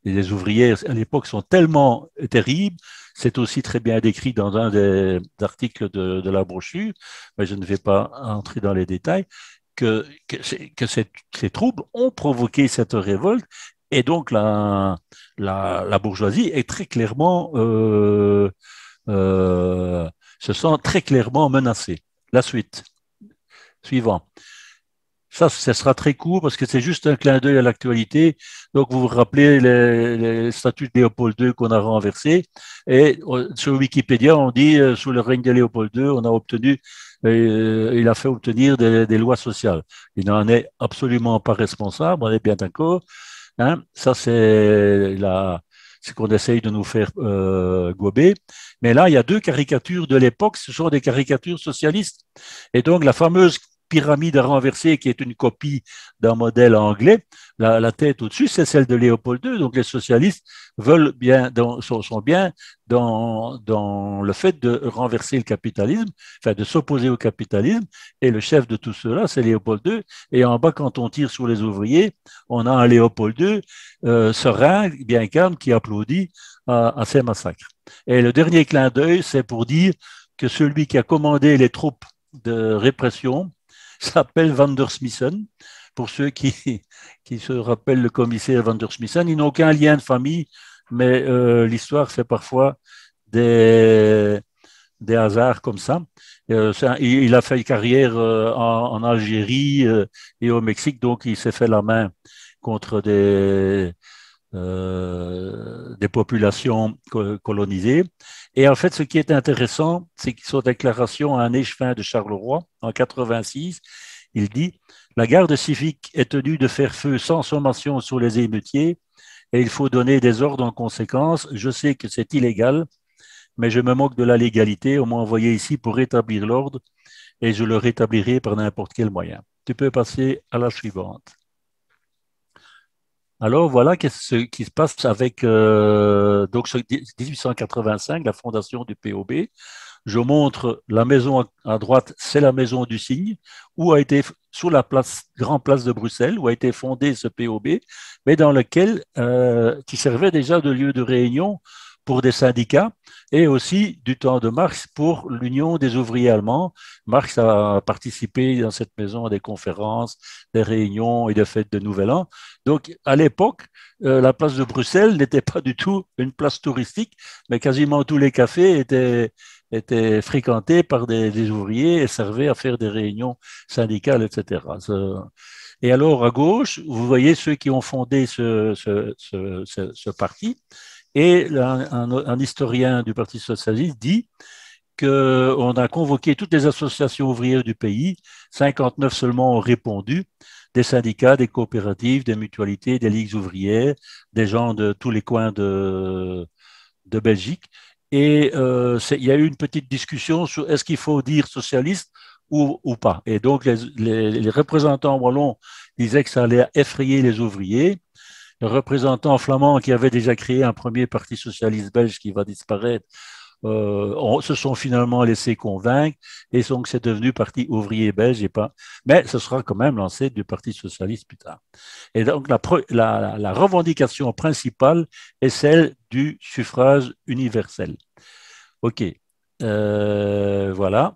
et des ouvrières à l'époque sont tellement terribles, c'est aussi très bien décrit dans un des articles de la brochure, mais je ne vais pas entrer dans les détails, que ces troubles ont provoqué cette révolte, et donc la bourgeoisie est très clairement, se sent très clairement menacée. La suite, suivant. Ça sera très court parce que c'est juste un clin d'œil à l'actualité. Donc, vous vous rappelez les statuts de Léopold II qu'on a renversés. Et sur Wikipédia, on dit, sous le règne de Léopold II, on a obtenu, il a fait obtenir des lois sociales. Il n'en est absolument pas responsable, on est bien d'accord. Hein? Ça, c'est ce qu'on essaye de nous faire gober. Mais là, il y a deux caricatures de l'époque, ce sont des caricatures socialistes. Et donc, la fameuse pyramide à renverser, qui est une copie d'un modèle anglais, la tête au-dessus, c'est celle de Léopold II. Donc, les socialistes veulent bien, sont bien dans le fait de renverser le capitalisme, enfin de s'opposer au capitalisme. Et le chef de tout cela, c'est Léopold II. Et en bas, quand on tire sur les ouvriers, on a un Léopold II serein, bien calme, qui applaudit à ces massacres. Et le dernier clin d'œil, c'est pour dire que celui qui a commandé les troupes de répression s'appelle Van der Smissen. Pour ceux qui se rappellent le commissaire Van der Smissen, ils n'ont aucun lien de famille, mais l'histoire fait parfois des hasards comme ça. Il a fait carrière en Algérie et au Mexique, donc il s'est fait la main contre des populations colonisées. Et en fait, ce qui est intéressant, c'est que son déclaration à un échevin de Charleroi, en 86, il dit « La garde civique est tenue de faire feu sans sommation sur les émeutiers et il faut donner des ordres en conséquence. Je sais que c'est illégal, mais je me moque de la légalité. On m'a envoyé ici pour rétablir l'ordre et je le rétablirai par n'importe quel moyen. » Tu peux passer à la suivante. Alors voilà ce qui se passe avec donc 1885, la fondation du POB. Je montre la maison à droite, c'est la maison du Cygne, où a été sous la grande place de Bruxelles, où a été fondé ce POB, mais dans lequel qui servait déjà de lieu de réunion pour des syndicats et aussi du temps de Marx pour l'Union des ouvriers allemands. Marx a participé dans cette maison à des conférences, des réunions et des fêtes de Nouvel An. Donc, à l'époque, la place de Bruxelles n'était pas du tout une place touristique, mais quasiment tous les cafés étaient fréquentés par des ouvriers et servaient à faire des réunions syndicales, etc. Et alors, à gauche, vous voyez ceux qui ont fondé ce parti. Et un historien du Parti socialiste dit qu'on a convoqué toutes les associations ouvrières du pays, 59 seulement ont répondu, des syndicats, des coopératives, des mutualités, des ligues ouvrières, des gens de tous les coins de Belgique. Et il y a eu une petite discussion sur est-ce qu'il faut dire socialiste ou pas. Et donc, les représentants wallons disaient que ça allait effrayer les ouvriers. Le représentant flamand qui avait déjà créé un premier parti socialiste belge qui va disparaître, se sont finalement laissés convaincre et donc c'est devenu Parti ouvrier belge et pas, mais ce sera quand même l'ancêtre du Parti socialiste plus tard. Et donc la revendication principale est celle du suffrage universel. OK. Voilà.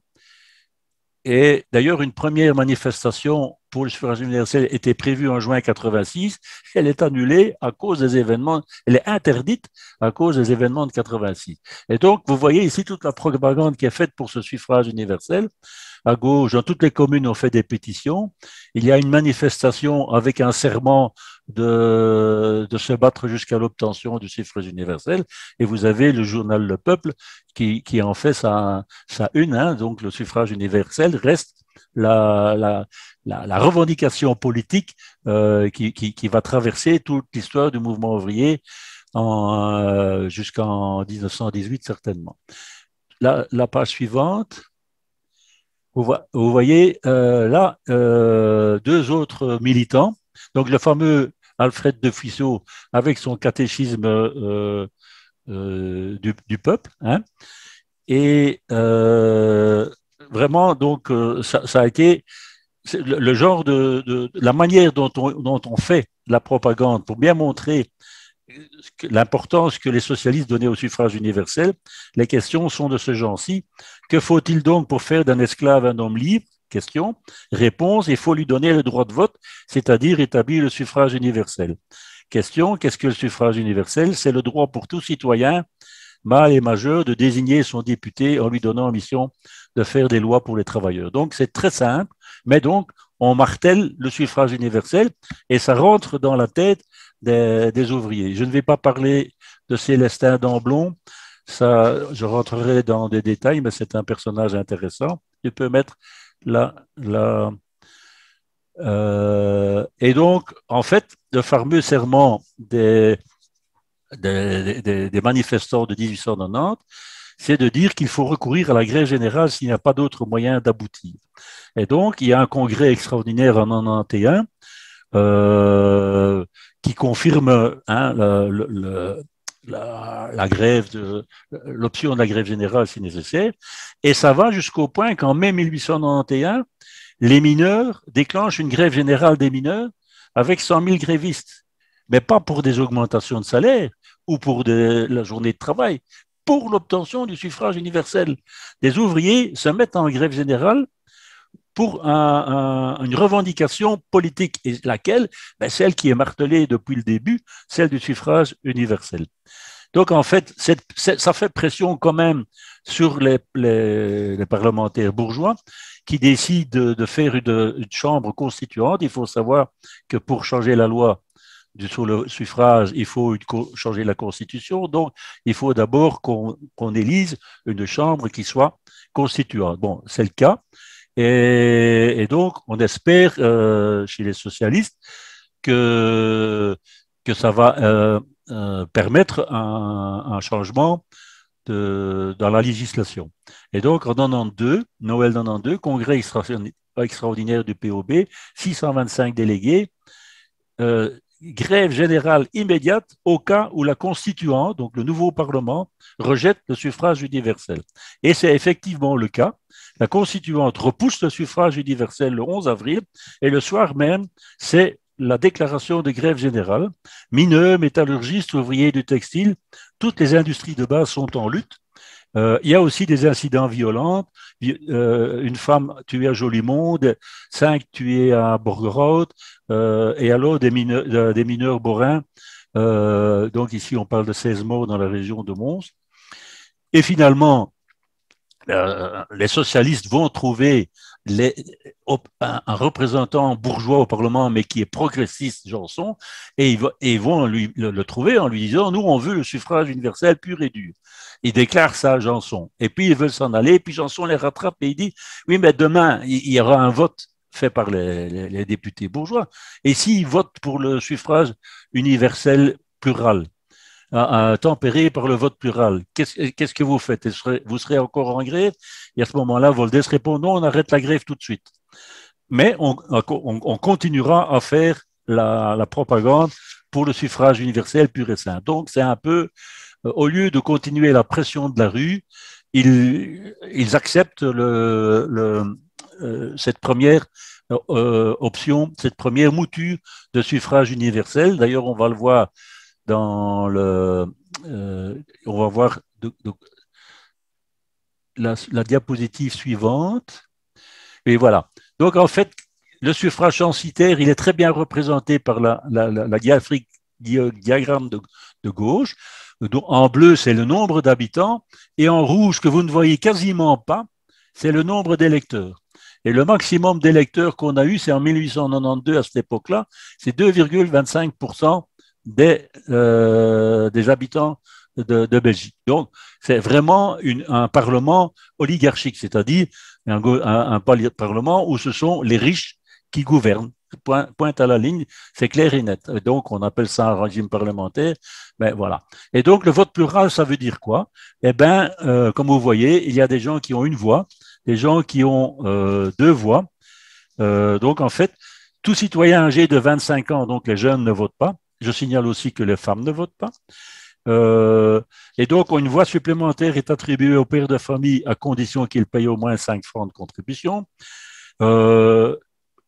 Et d'ailleurs, une première manifestation pour le suffrage universel était prévue en juin 86. Elle est annulée à cause des événements, elle est interdite à cause des événements de 86. Et donc, vous voyez ici toute la propagande qui est faite pour ce suffrage universel. À gauche, dans toutes les communes, on fait des pétitions. Il y a une manifestation avec un serment de se battre jusqu'à l'obtention du suffrage universel. Et vous avez le journal Le Peuple qui en fait sa une. Hein, donc, le suffrage universel reste la revendication politique qui va traverser toute l'histoire du mouvement ouvrier jusqu'en 1918 certainement. La page suivante, vous voyez là deux autres militants. Donc le fameux Alfred de Fuisseau avec son catéchisme du peuple, hein, et vraiment donc ça a été le genre la manière dont on fait la propagande pour bien montrer l'importance que les socialistes donnaient au suffrage universel. Les questions sont de ce genre-ci. Que faut-il donc pour faire d'un esclave un homme libre? Question. Réponse, il faut lui donner le droit de vote, c'est-à-dire établir le suffrage universel. Question, qu'est-ce que le suffrage universel? C'est le droit pour tout citoyen, mâle et majeur, de désigner son député en lui donnant en mission de faire des lois pour les travailleurs. Donc c'est très simple, mais donc on martèle le suffrage universel et ça rentre dans la tête des ouvriers. Je ne vais pas parler de Célestin d'Amblon, ça, je rentrerai dans des détails, mais c'est un personnage intéressant. Tu peux mettre et donc, en fait, le fameux serment des manifestants de 1890, c'est de dire qu'il faut recourir à la grève générale s'il n'y a pas d'autre moyen d'aboutir. Et donc, il y a un congrès extraordinaire en 1991 qui confirme hein, la grève, l'option de la grève générale si nécessaire. Et ça va jusqu'au point qu'en mai 1891, les mineurs déclenchent une grève générale des mineurs avec 100 000 grévistes, mais pas pour des augmentations de salaire ou pour la journée de travail, pour l'obtention du suffrage universel. Les ouvriers se mettent en grève générale pour une revendication politique, et laquelle, celle qui est martelée depuis le début, celle du suffrage universel. Donc, en fait, ça fait pression quand même sur les parlementaires bourgeois qui décident de faire une chambre constituante. Il faut savoir que pour changer la loi sur le suffrage, il faut changer la Constitution. Donc, il faut d'abord qu'on élise une chambre qui soit constituante. Bon, c'est le cas. Et donc, on espère chez les socialistes que ça va permettre un changement dans la législation. Et donc, en 92, Noël 92, congrès extraordinaire du POB, 625 délégués, grève générale immédiate au cas où la constituante, donc le nouveau Parlement, rejette le suffrage universel. Et c'est effectivement le cas. La constituante repousse le suffrage universel le 11 avril et le soir même, c'est la déclaration de grève générale. Mineurs, métallurgistes, ouvriers du textile, toutes les industries de base sont en lutte. Il y a aussi des incidents violents. Une femme tuée à Jolimonde, 5 tués à Borgerhout, et alors des mineurs borains. Donc ici, on parle de 16 morts dans la région de Mons. Et finalement, les socialistes vont trouver un représentant bourgeois au Parlement, mais qui est progressiste, Janson, et ils vont le trouver en lui disant « Nous, on veut le suffrage universel pur et dur ». Il déclare ça à Janson. Et puis, ils veulent s'en aller, et puis Janson les rattrape et il dit « Oui, mais demain, il y aura un vote fait par les députés bourgeois. Et s'ils votent pour le suffrage universel plural ?» tempéré par le vote plural. Qu'est-ce que vous faites? Vous serez encore en grève? Et à ce moment-là, Voldès répond non, on arrête la grève tout de suite. Mais on continuera à faire la propagande pour le suffrage universel pur et simple. Donc, c'est un peu, au lieu de continuer la pression de la rue, ils acceptent cette première option, cette première mouture de suffrage universel. D'ailleurs, on va le voir on va voir la diapositive suivante. Et voilà. Donc, en fait, le suffrage censitaire, il est très bien représenté par la diagramme de gauche. Donc, en bleu, c'est le nombre d'habitants. Et en rouge, que vous ne voyez quasiment pas, c'est le nombre d'électeurs. Et le maximum d'électeurs qu'on a eu, c'est en 1892, à cette époque-là, c'est 2,25% des habitants de Belgique. Donc, c'est vraiment un parlement oligarchique, c'est-à-dire un parlement où ce sont les riches qui gouvernent. pointe à la ligne, c'est clair et net. Donc, on appelle ça un régime parlementaire. Ben, voilà. Et donc, le vote plural, ça veut dire quoi? Eh bien, comme vous voyez, il y a des gens qui ont une voix, des gens qui ont deux voix. Donc, en fait, tout citoyen âgé de 25 ans, donc les jeunes ne votent pas. Je signale aussi que les femmes ne votent pas. Et donc, une voix supplémentaire est attribuée au père de famille à condition qu'il paye au moins 5 francs de contribution.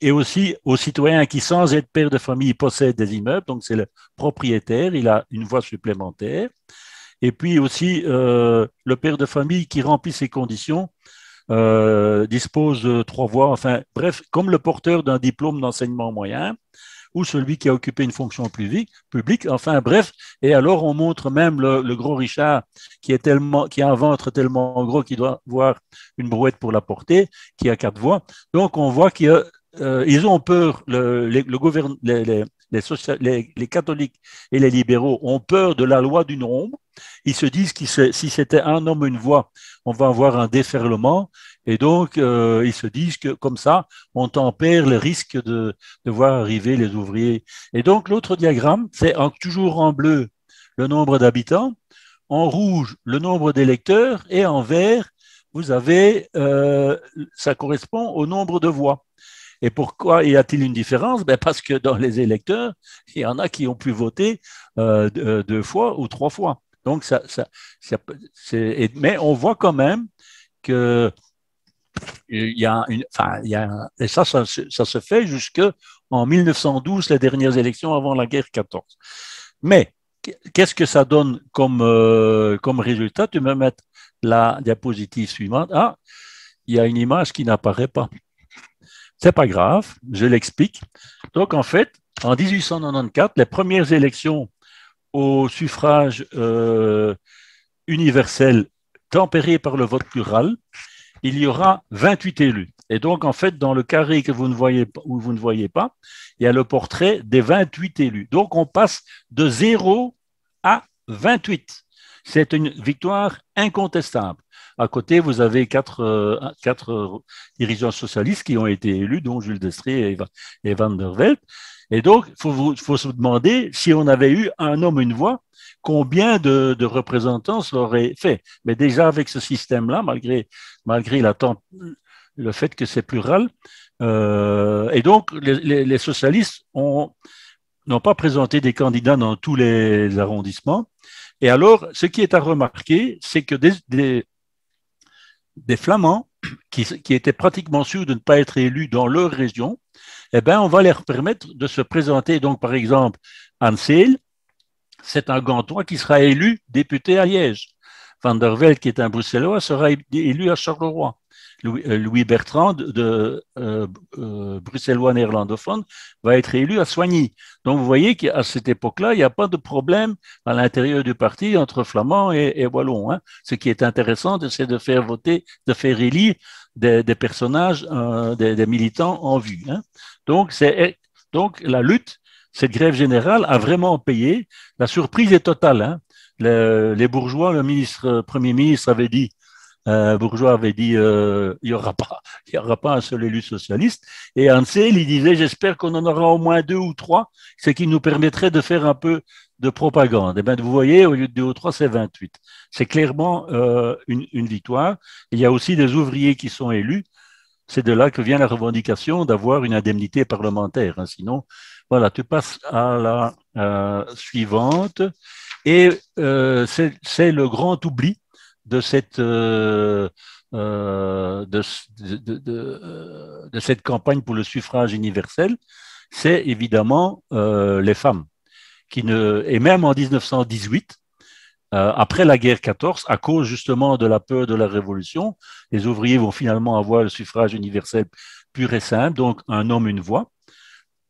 Et aussi aux citoyens qui, sans être père de famille, possèdent des immeubles, donc c'est le propriétaire, il a une voix supplémentaire. Et puis aussi, le père de famille qui remplit ces conditions dispose de 3 voix, enfin bref, comme le porteur d'un diplôme d'enseignement moyen ou celui qui a occupé une fonction publique, enfin bref, et alors on montre même le gros Richard qui a un ventre tellement gros qu'il doit avoir une brouette pour la porter, qui a 4 voix. Donc on voit qu'ils ont peur, les catholiques et les libéraux ont peur de la loi du nombre. Ils se disent que si c'était un homme, une voix, on va avoir un déferlement. Et donc, ils se disent que comme ça, on tempère le risque de voir arriver les ouvriers. Et donc, l'autre diagramme, c'est toujours en bleu le nombre d'habitants, en rouge le nombre d'électeurs, et en vert, vous avez, ça correspond au nombre de voix. Et pourquoi y a-t-il une différence? Ben parce que dans les électeurs, il y en a qui ont pu voter 2 fois ou 3 fois. Donc, mais on voit quand même que il y a et ça se fait jusqu'en 1912, les dernières élections avant la guerre 14. Mais qu'est-ce que ça donne comme résultat? Tu peux mettre la diapositive suivante. Ah, il y a une image qui n'apparaît pas. C'est pas grave, je l'explique. Donc, en fait, en 1894, les premières élections au suffrage universel tempéré par le vote plural, il y aura 28 élus. Et donc, en fait, dans le carré que vous ne voyez pas, ou vous ne voyez pas, il y a le portrait des 28 élus. Donc, on passe de 0 à 28. C'est une victoire incontestable. À côté, vous avez quatre dirigeants socialistes qui ont été élus, dont Jules Destrée et Van der Velde. Et donc, il faut se demander, si on avait eu un homme, une voix, combien de représentants ça aurait fait. Mais déjà, avec ce système-là, malgré le fait que c'est plural, et donc les socialistes n'ont pas présenté des candidats dans tous les arrondissements. Et alors, ce qui est à remarquer, c'est que des Flamands qui étaient pratiquement sûrs de ne pas être élus dans leur région, eh ben, on va leur permettre de se présenter. Donc, par exemple, Ansel, c'est un Gantois qui sera élu député à Liège. Van der Velde, qui est un Bruxellois, sera élu à Charleroi. Louis Bertrand, bruxellois néerlandophone, va être élu à Soigny. Donc, vous voyez qu'à cette époque-là, il n'y a pas de problème à l'intérieur du parti entre Flamands et Wallons. Hein. Ce qui est intéressant, c'est de faire voter, de faire élire des personnages, des militants en vue. Hein. Donc, la lutte, cette grève générale a vraiment payé. La surprise est totale. Hein. Les bourgeois, Premier ministre avait dit, Bourgeois avait dit il n'y aura pas un seul élu socialiste. Et Ansel, il disait j'espère qu'on en aura au moins 2 ou 3, ce qui nous permettrait de faire un peu de propagande. Et bien, vous voyez, au lieu de 2 ou 3, c'est 28. C'est clairement une victoire. Il y a aussi des ouvriers qui sont élus. C'est de là que vient la revendication d'avoir une indemnité parlementaire. Hein. Sinon, voilà, tu passes à la suivante. Et c'est le grand oubli de cette campagne pour le suffrage universel, c'est évidemment les femmes. Et même en 1918, après la guerre 14, à cause justement de la peur de la révolution, les ouvriers vont finalement avoir le suffrage universel pur et simple, donc un homme, une voix.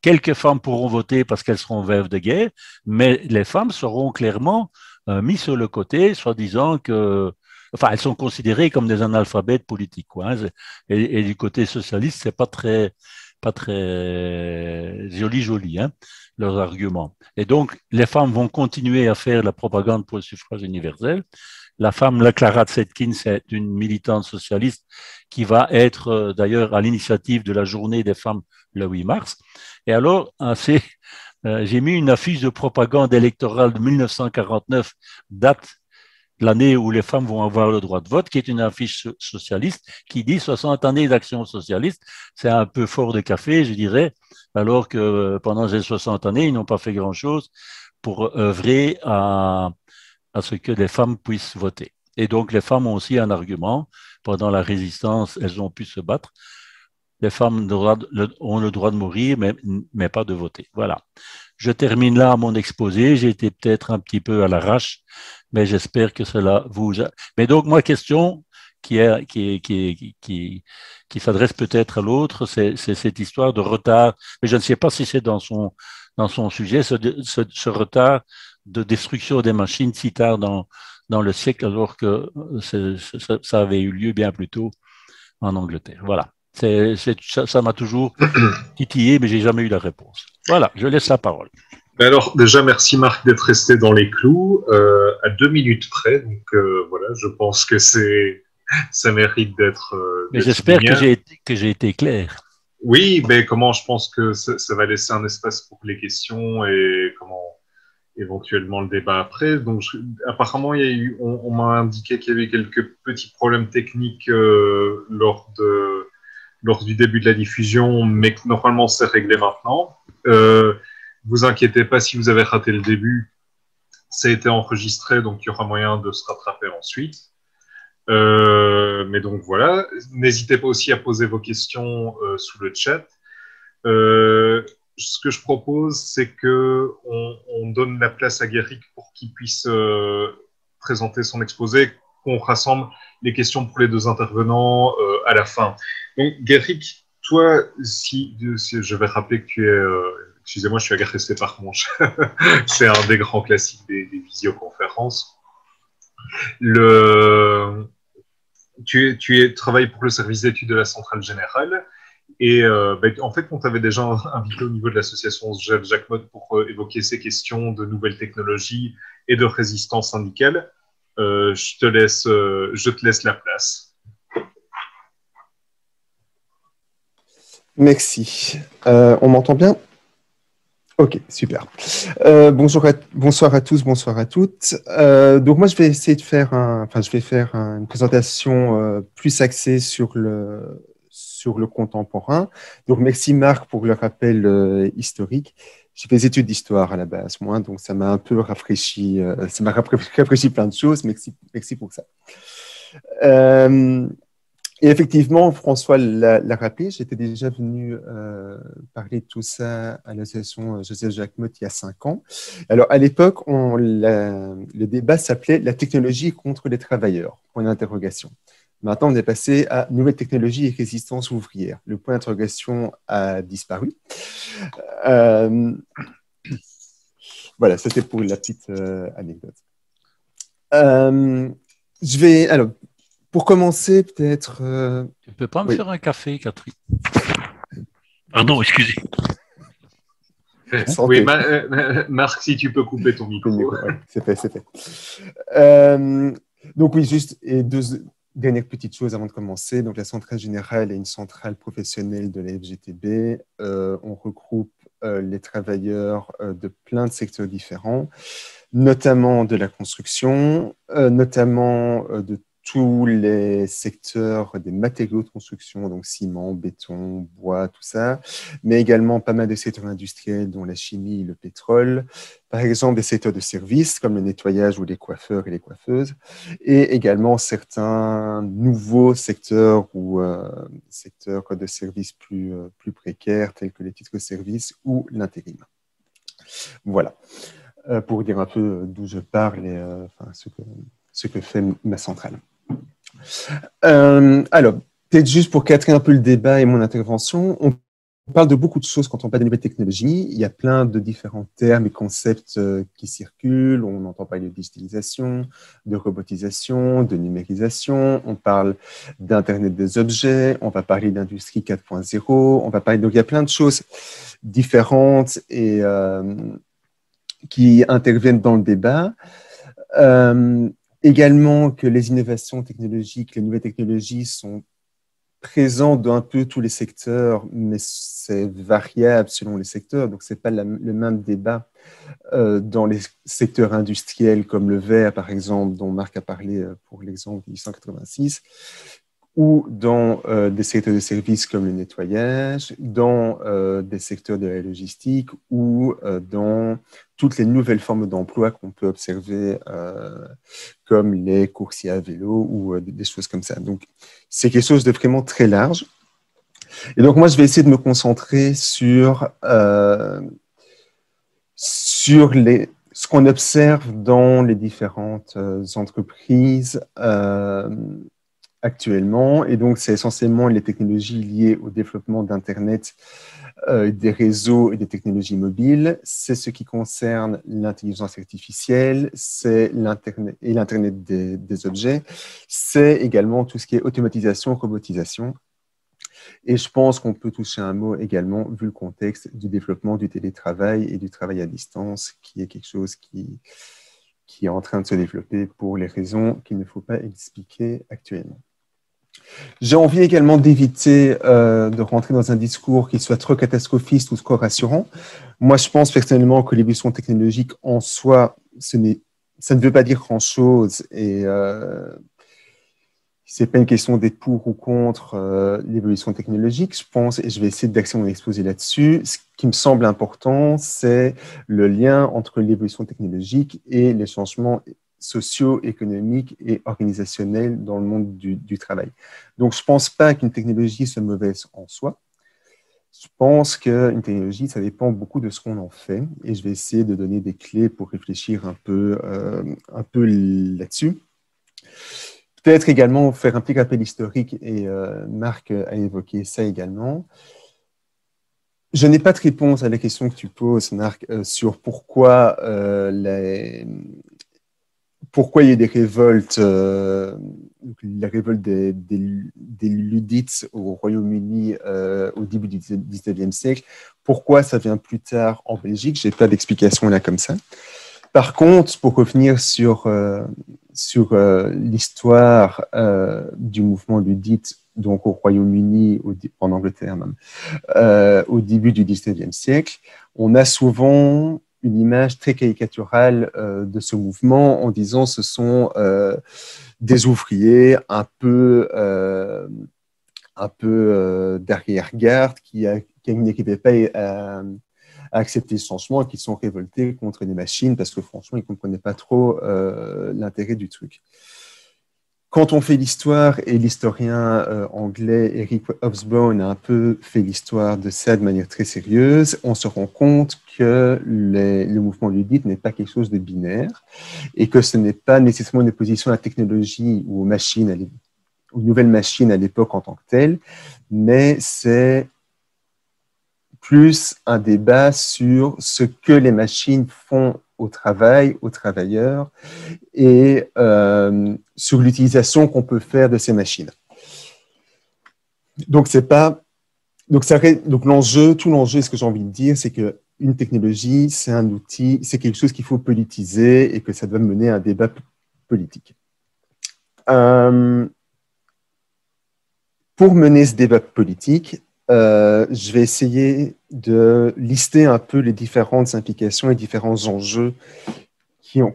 Quelques femmes pourront voter parce qu'elles seront veuves de guerre, mais les femmes seront clairement mises sur le côté, soi-disant que enfin, elles sont considérées comme des analphabètes politiques. Quoi, hein. Et du côté socialiste, c'est pas très pas très joli, hein, leurs arguments. Et donc, les femmes vont continuer à faire la propagande pour le suffrage universel. La femme, la Clara Zetkin, c'est une militante socialiste qui va être d'ailleurs à l'initiative de la journée des femmes le 8 mars. Et alors, j'ai mis une affiche de propagande électorale de 1949, date l'année où les femmes vont avoir le droit de vote, qui est une affiche socialiste qui dit 60 années d'action socialiste. C'est un peu fort de café, je dirais, alors que pendant ces 60 années, ils n'ont pas fait grand-chose pour œuvrer à ce que les femmes puissent voter. Et donc, les femmes ont aussi un argument. Pendant la résistance, elles ont pu se battre. Les femmes ont le droit de mourir, mais pas de voter. Voilà. Je termine là mon exposé. J'ai été peut-être un petit peu à l'arrache, mais j'espère que cela vous a... Mais donc, ma question qui s'adresse peut-être à l'autre, c'est cette histoire de retard. Mais je ne sais pas si c'est dans son sujet, ce retard de destruction des machines si tard dans le siècle, alors que ça avait eu lieu bien plus tôt en Angleterre. Voilà. Ça m'a toujours titillé, mais j'ai jamais eu la réponse. Voilà, je laisse la parole. Alors, déjà, merci Marc d'être resté dans les clous, à 2 minutes près. Donc, voilà, je pense que ça mérite d'être. Mais j'espère que j'ai été clair. Oui, mais je pense que ça va laisser un espace pour les questions et éventuellement le débat après. Donc, apparemment, on m'a indiqué qu'il y avait quelques petits problèmes techniques lors du début de la diffusion, mais que normalement c'est réglé maintenant. Vous inquiétez pas si vous avez raté le début, ça a été enregistré, donc il y aura moyen de se rattraper ensuite. Mais donc voilà, n'hésitez pas aussi à poser vos questions sous le chat. Ce que je propose, c'est qu'on donne la place à Guéric pour qu'il puisse présenter son exposé, qu'on rassemble les questions pour les deux intervenants à la fin. Donc, Guéric, toi, si je vais rappeler que tu es... excusez-moi, je suis agressé par mon chat. C'est un des grands classiques des visioconférences. Tu travailles pour le service d'études de la Centrale Générale. Et en fait, on t'avait déjà invité au niveau de l'association Jacques Motte pour évoquer ces questions de nouvelles technologies et de résistance syndicale. Je te laisse la place. Merci. On m'entend bien ? Ok, super. Bonsoir à tous, bonsoir à toutes. Donc moi, je vais essayer de faire une présentation plus axée sur le contemporain. Donc merci Marc pour le rappel historique. J'ai fait des études d'histoire à la base, moi, donc ça m'a un peu rafraîchi. Ça m'a rafraîchi plein de choses. Merci pour ça. Et effectivement, François l'a rappelé, j'étais déjà venu parler de tout ça à l'association Joseph-Jacques Motte il y a 5 ans. Alors, à l'époque, le débat s'appelait « La technologie contre les travailleurs », point d'interrogation. Maintenant, on est passé à « Nouvelles technologies et résistance ouvrière ». Le point d'interrogation a disparu. Voilà, c'était pour la petite anecdote. Pour commencer, peut-être... Tu ne peux pas me faire un café, Catherine? Pardon, excusez. Oui, Marc, si tu peux couper ton micro. Ouais, c'est fait. Donc oui, juste deux dernières petites choses avant de commencer. Donc la Centrale Générale est une centrale professionnelle de la FGTB. On regroupe les travailleurs de plein de secteurs différents, notamment de la construction, notamment de tous les secteurs des matériaux de construction, donc ciment, béton, bois, tout ça, mais également pas mal de secteurs industriels, dont la chimie et le pétrole, par exemple des secteurs de services, comme le nettoyage ou les coiffeurs et les coiffeuses, et également certains nouveaux secteurs ou secteurs de services plus précaires, tels que les titres-services ou l'intérim. Voilà, pour dire un peu d'où je parle et ce que fait ma centrale. Alors, peut-être juste pour cadrer un peu le débat et mon intervention, on On parle de beaucoup de choses quand on parle de nouvelles technologies. Il y a plein de différents termes et concepts qui circulent. On entend parler de digitalisation, de robotisation, de numérisation. On parle d'Internet des objets. On va parler d'industrie 4.0. On va parler, donc il y a plein de choses différentes et qui interviennent dans le débat. Également que les innovations technologiques, les nouvelles technologies sont présent dans un peu tous les secteurs, mais c'est variable selon les secteurs. Donc, ce n'est pas le même débat dans les secteurs industriels comme le verre, par exemple, dont Marc a parlé pour l'exemple 1886, ou dans des secteurs de services comme le nettoyage, dans des secteurs de la logistique ou dans toutes les nouvelles formes d'emploi qu'on peut observer comme les coursiers à vélo ou des choses comme ça. Donc, c'est quelque chose de vraiment très large. Et donc, moi, je vais essayer de me concentrer sur ce qu'on observe dans les différentes entreprises actuellement. Et donc, c'est essentiellement les technologies liées au développement d'Internet, des réseaux et des technologies mobiles. C'est ce qui concerne l'intelligence artificielle, c'est l'Internet et l'Internet des objets. C'est également tout ce qui est automatisation, robotisation. Et je pense qu'on peut toucher un mot également, vu le contexte du développement du télétravail et du travail à distance, qui est quelque chose qui est en train de se développer pour les raisons qu'il ne faut pas expliquer actuellement. J'ai envie également d'éviter de rentrer dans un discours qui soit trop catastrophiste ou trop rassurant. Moi, je pense personnellement que l'évolution technologique en soi, ça ne veut pas dire grand-chose et c'est pas une question d'être pour ou contre l'évolution technologique. Je pense, et je vais essayer d'axer mon exposé là-dessus, ce qui me semble important, c'est le lien entre l'évolution technologique et les changements socio-économiques et organisationnels dans le monde du travail. Donc, je ne pense pas qu'une technologie soit mauvaise en soi. Je pense qu'une technologie, ça dépend beaucoup de ce qu'on en fait. Et je vais essayer de donner des clés pour réfléchir un peu là-dessus. Peut-être également faire un petit rappel historique, et Marc a évoqué ça également. Je n'ai pas de réponse à la question que tu poses, Marc, sur pourquoi il y a des révoltes, la révolte des Luddites au Royaume-Uni au début du 19e siècle. Pourquoi ça vient plus tard en Belgique? Je n'ai pas d'explication là comme ça. Par contre, pour revenir sur l'histoire du mouvement luddite, donc au Royaume-Uni, en Angleterre même, au début du 19e siècle, on a souvent une image très caricaturale de ce mouvement en disant ce sont des ouvriers un peu d'arrière-garde qui n'arrivaient pas à accepter ce changement et qui sont révoltés contre les machines parce que franchement, ils ne comprenaient pas trop l'intérêt du truc. Quand on fait l'histoire, et l'historien anglais Eric Hobsbawm a un peu fait l'histoire de ça de manière très sérieuse, on se rend compte que le mouvement luddite n'est pas quelque chose de binaire et que ce n'est pas nécessairement une opposition à la technologie ou aux machines, aux nouvelles machines à l'époque en tant que telles, mais c'est plus un débat sur ce que les machines font au travail, aux travailleurs, et sur l'utilisation qu'on peut faire de ces machines. Donc, l'enjeu, tout l'enjeu, ce que j'ai envie de dire, c'est qu'une technologie, c'est un outil, c'est quelque chose qu'il faut politiser et que ça doit mener à un débat politique. Pour mener ce débat politique, je vais essayer de lister un peu les différentes implications et différents enjeux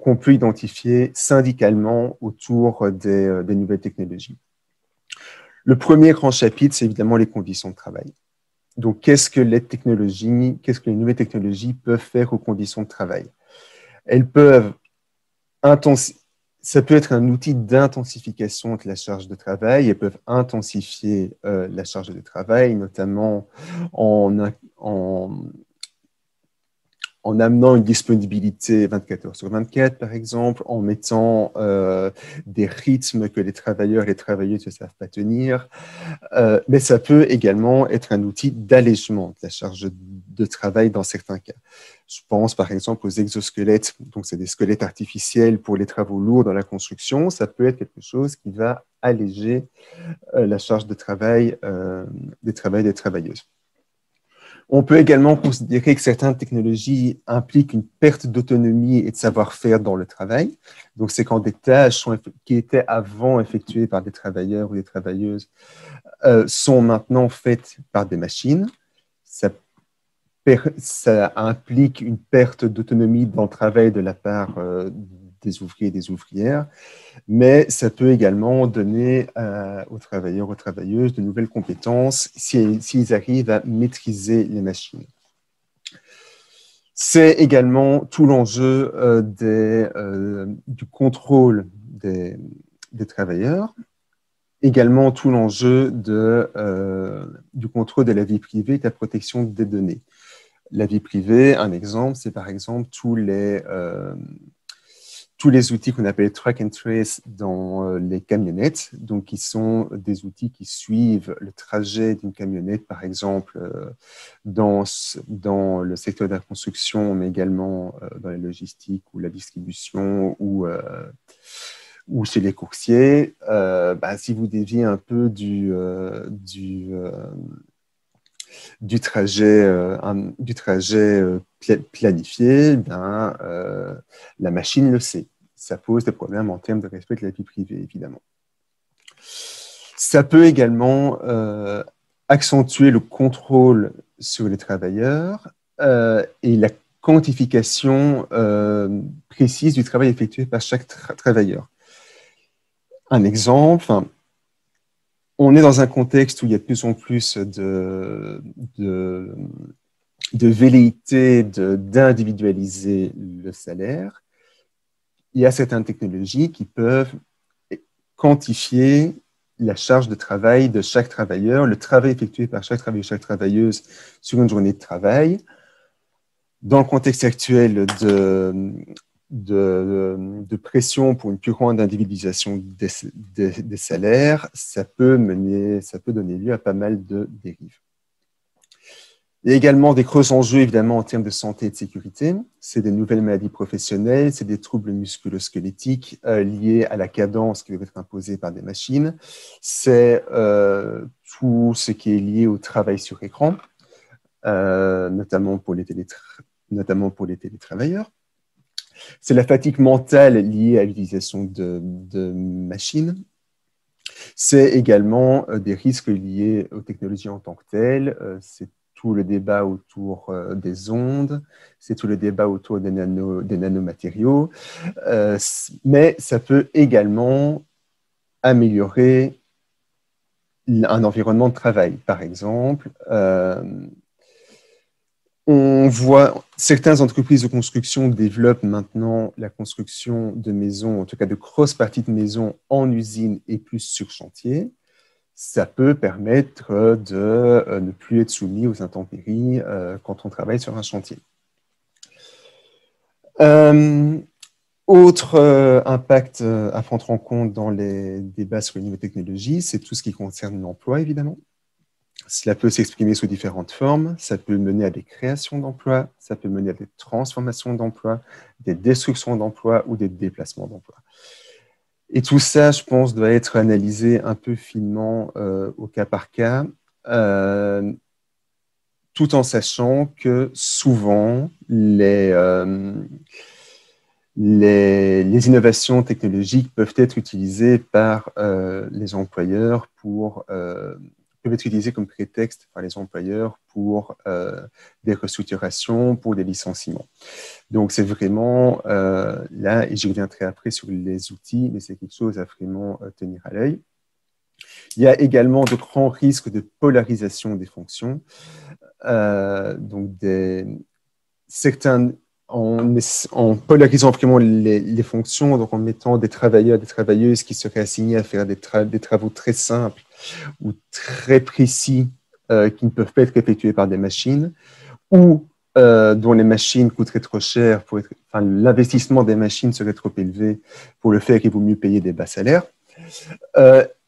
qu'on peut identifier syndicalement autour des nouvelles technologies. Le premier grand chapitre, c'est évidemment les conditions de travail. Donc, qu'est-ce que les nouvelles technologies peuvent faire aux conditions de travail? Elles peuvent ça peut être un outil d'intensification de la charge de travail. Elles peuvent intensifier la charge de travail, notamment en en amenant une disponibilité 24 heures sur 24, par exemple, en mettant des rythmes que les travailleurs et les travailleuses ne savent pas tenir. Mais ça peut également être un outil d'allègement de la charge de travail dans certains cas. Je pense par exemple aux exosquelettes, donc c'est des squelettes artificiels pour les travaux lourds dans la construction. Ça peut être quelque chose qui va alléger la charge de travail des travailleuses. On peut également considérer que certaines technologies impliquent une perte d'autonomie et de savoir-faire dans le travail. Donc, c'est quand des tâches qui étaient avant effectuées par des travailleurs ou des travailleuses sont maintenant faites par des machines. Ça implique une perte d'autonomie dans le travail de la part des ouvriers et des ouvrières, mais ça peut également donner aux travailleurs, aux travailleuses de nouvelles compétences s'ils arrivent à maîtriser les machines. C'est également tout l'enjeu du contrôle des travailleurs, également tout l'enjeu du contrôle de la vie privée et de la protection des données. La vie privée, un exemple, c'est par exemple tous les outils qu'on appelle track and trace dans les camionnettes, donc qui sont des outils qui suivent le trajet d'une camionnette, par exemple, dans le secteur de la construction, mais également dans la logistique ou la distribution ou chez les coursiers. Si vous déviez un peu du trajet planifié, la machine le sait. Ça pose des problèmes en termes de respect de la vie privée, évidemment. Ça peut également accentuer le contrôle sur les travailleurs et la quantification précise du travail effectué par chaque travailleur. Un exemple, on est dans un contexte où il y a de plus en plus de velléité d'individualiser le salaire. Il y a certaines technologies qui peuvent quantifier la charge de travail de chaque travailleur, le travail effectué par chaque travailleur et chaque travailleuse sur une journée de travail. Dans le contexte actuel de pression pour une plus grande individualisation des salaires, ça peut donner lieu à pas mal de dérives. Il y a également des gros enjeux, évidemment, en termes de santé et de sécurité. C'est des nouvelles maladies professionnelles, c'est des troubles musculo-squelettiques liés à la cadence qui doit être imposée par des machines. C'est tout ce qui est lié au travail sur écran, notamment pour les télétravailleurs. C'est la fatigue mentale liée à l'utilisation de machines. C'est également des risques liés aux technologies en tant que telles. C'est tout le débat autour des ondes, c'est tout le débat autour des nanomatériaux, mais ça peut également améliorer un environnement de travail. Par exemple, on voit certaines entreprises de construction développent maintenant la construction de maisons, en tout cas de grosses parties de maisons en usine et plus sur chantier. Ça peut permettre de ne plus être soumis aux intempéries quand on travaille sur un chantier. Autre impact à prendre en compte dans les débats sur les nouvelles technologies, c'est tout ce qui concerne l'emploi, évidemment. Cela peut s'exprimer sous différentes formes. Ça peut mener à des créations d'emplois, ça peut mener à des transformations d'emplois, des destructions d'emplois ou des déplacements d'emplois. Et tout ça, je pense, doit être analysé un peu finement au cas par cas, tout en sachant que souvent, les innovations technologiques peuvent être utilisées par les employeurs peuvent être utilisées comme prétexte par les employeurs pour des restructurations, pour des licenciements. Donc, c'est vraiment là, et j'y reviendrai après sur les outils, mais c'est quelque chose à vraiment tenir à l'œil. Il y a également de grands risques de polarisation des fonctions. Donc, en polarisant vraiment les fonctions, donc en mettant des travailleurs, des travailleuses qui seraient assignés à faire des travaux très simples ou très précis qui ne peuvent pas être effectués par des machines, ou dont les machines coûteraient trop cher, l'investissement des machines serait trop élevé pour le faire, il vaut mieux payer des bas salaires.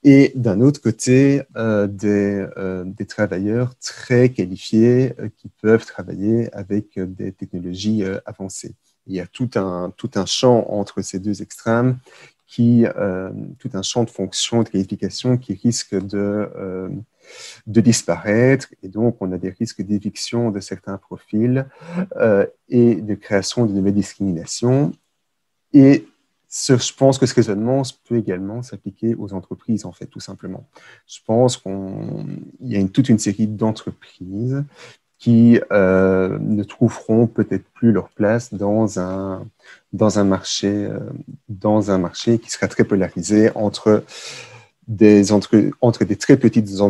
Et d'un autre côté, des travailleurs très qualifiés qui peuvent travailler avec des technologies avancées. Il y a tout un champ entre ces deux extrêmes, tout un champ de fonctions, de qualifications qui risque de disparaître. Et donc, on a des risques d'éviction de certains profils et de création de nouvelles discriminations. Et je pense que ce raisonnement peut également s'appliquer aux entreprises, en fait, tout simplement. Je pense qu'il y a toute une série d'entreprises qui ne trouveront peut-être plus leur place dans un marché qui sera très polarisé entre des très petites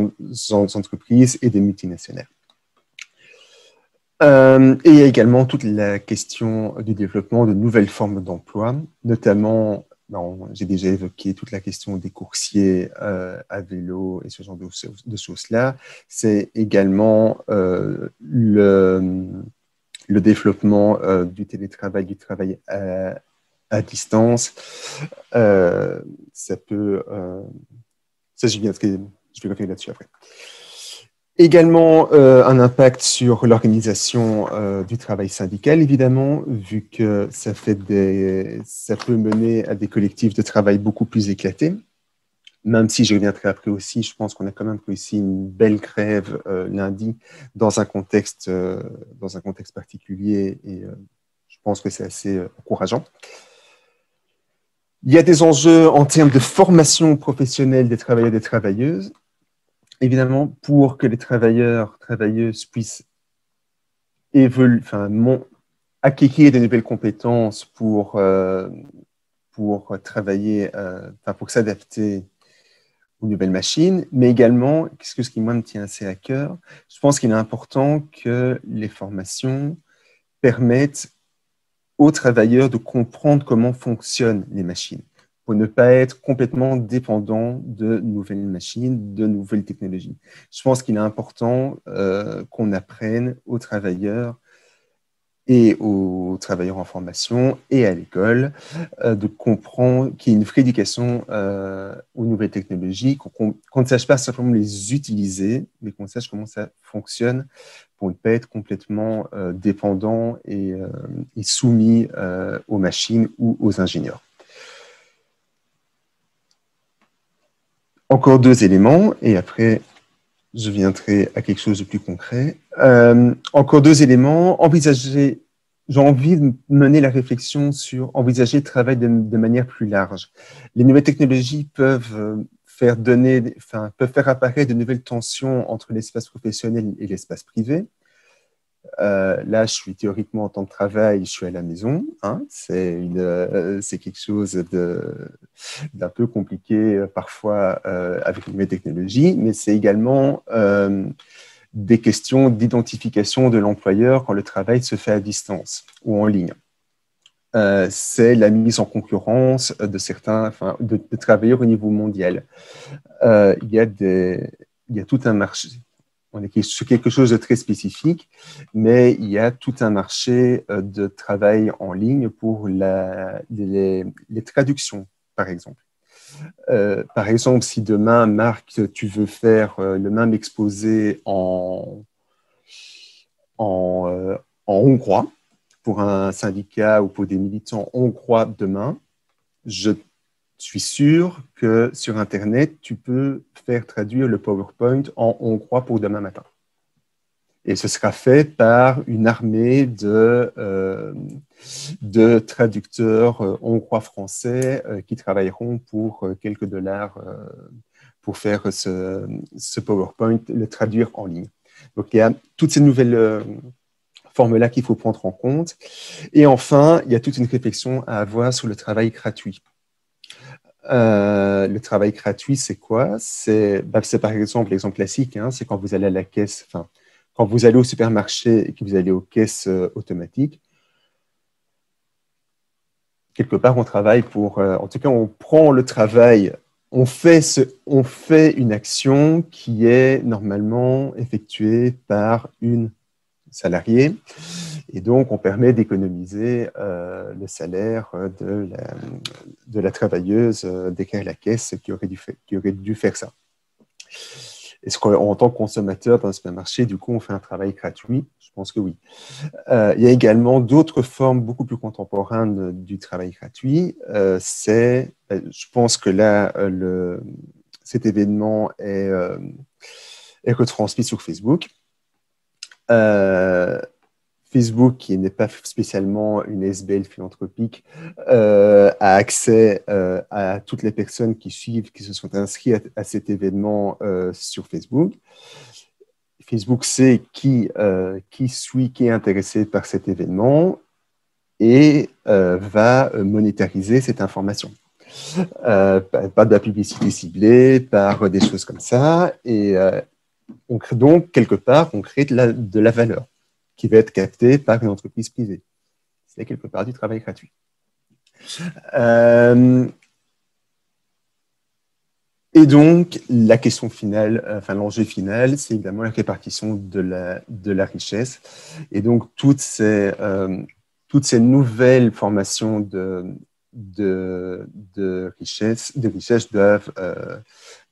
entreprises et des multinationales. Et il y a également toute la question du développement de nouvelles formes d'emploi, notamment, j'ai déjà évoqué toute la question des coursiers à vélo et ce genre de choses-là. C'est également le développement du télétravail, du travail à distance. Ça peut... ça, je vais revenir là-dessus après. Également, un impact sur l'organisation du travail syndical, évidemment, vu que ça peut mener à des collectifs de travail beaucoup plus éclatés. Même si je reviendrai après aussi, je pense qu'on a quand même réussi une belle grève lundi dans un contexte particulier et je pense que c'est assez encourageant. Il y a des enjeux en termes de formation professionnelle des travailleurs et des travailleuses. Évidemment, pour que les travailleurs, travailleuses puissent acquérir de nouvelles compétences pour travailler, pour s'adapter aux nouvelles machines, mais également, ce qui moi me tient assez à cœur, je pense qu'il est important que les formations permettent aux travailleurs de comprendre comment fonctionnent les machines, pour ne pas être complètement dépendant de nouvelles machines, de nouvelles technologies. Je pense qu'il est important qu'on apprenne aux travailleurs et aux travailleurs en formation et à l'école de comprendre qu'il y ait une vraie éducation aux nouvelles technologies, qu'on ne sache pas simplement les utiliser, mais qu'on sache comment ça fonctionne pour ne pas être complètement dépendant et soumis aux machines ou aux ingénieurs. Encore 2 éléments, et après, je viendrai à quelque chose de plus concret. Encore 2 éléments. J'ai envie de mener la réflexion sur envisager le travail de manière plus large. Les nouvelles technologies peuvent faire apparaître de nouvelles tensions entre l'espace professionnel et l'espace privé. Là, je suis théoriquement en temps de travail, je suis à la maison. Hein, c'est quelque chose d'un peu compliqué parfois avec les nouvelles technologies, mais c'est également des questions d'identification de l'employeur quand le travail se fait à distance ou en ligne. C'est la mise en concurrence de travailleurs au niveau mondial. Il y a tout un marché. On est sur quelque chose de très spécifique, mais il y a tout un marché de travail en ligne pour les traductions, par exemple. Par exemple, si demain, Marc, tu veux faire le même exposé en hongrois pour un syndicat ou pour des militants hongrois demain, je suis sûr que sur Internet, tu peux faire traduire le PowerPoint en hongrois pour demain matin. Et ce sera fait par une armée de traducteurs hongrois-français qui travailleront pour quelques dollars pour faire ce PowerPoint, le traduire en ligne. Donc, il y a toutes ces nouvelles formes-là qu'il faut prendre en compte. Et enfin, il y a toute une réflexion à avoir sur le travail gratuit. Le travail gratuit, c'est quoi? C'est par exemple l'exemple classique, hein, c'est quand vous allez à la caisse, quand vous allez au supermarché et que vous allez aux caisses automatiques, quelque part, on travaille en tout cas, on prend le travail, on fait une action qui est normalement effectuée par une salariés. Et donc, on permet d'économiser le salaire de la travailleuse derrière la caisse qui aurait dû faire ça. Est-ce qu'en tant que consommateur dans un supermarché, du coup, on fait un travail gratuit? Je pense que oui. Il y a également d'autres formes beaucoup plus contemporaines du travail gratuit. Je pense que là, cet événement est retransmis sur Facebook. Facebook, qui n'est pas spécialement une SBL philanthropique, a accès à toutes les personnes qui se sont inscrites à cet événement sur Facebook. Facebook sait qui est intéressé par cet événement et va monétariser cette information. Par de la publicité ciblée, par des choses comme ça. Et donc, quelque part, on crée de la valeur qui va être captée par une entreprise privée. C'est quelque part du travail gratuit. Et donc, la question finale, l'enjeu final, c'est évidemment la répartition de la richesse. Et donc, toutes ces nouvelles formations de richesse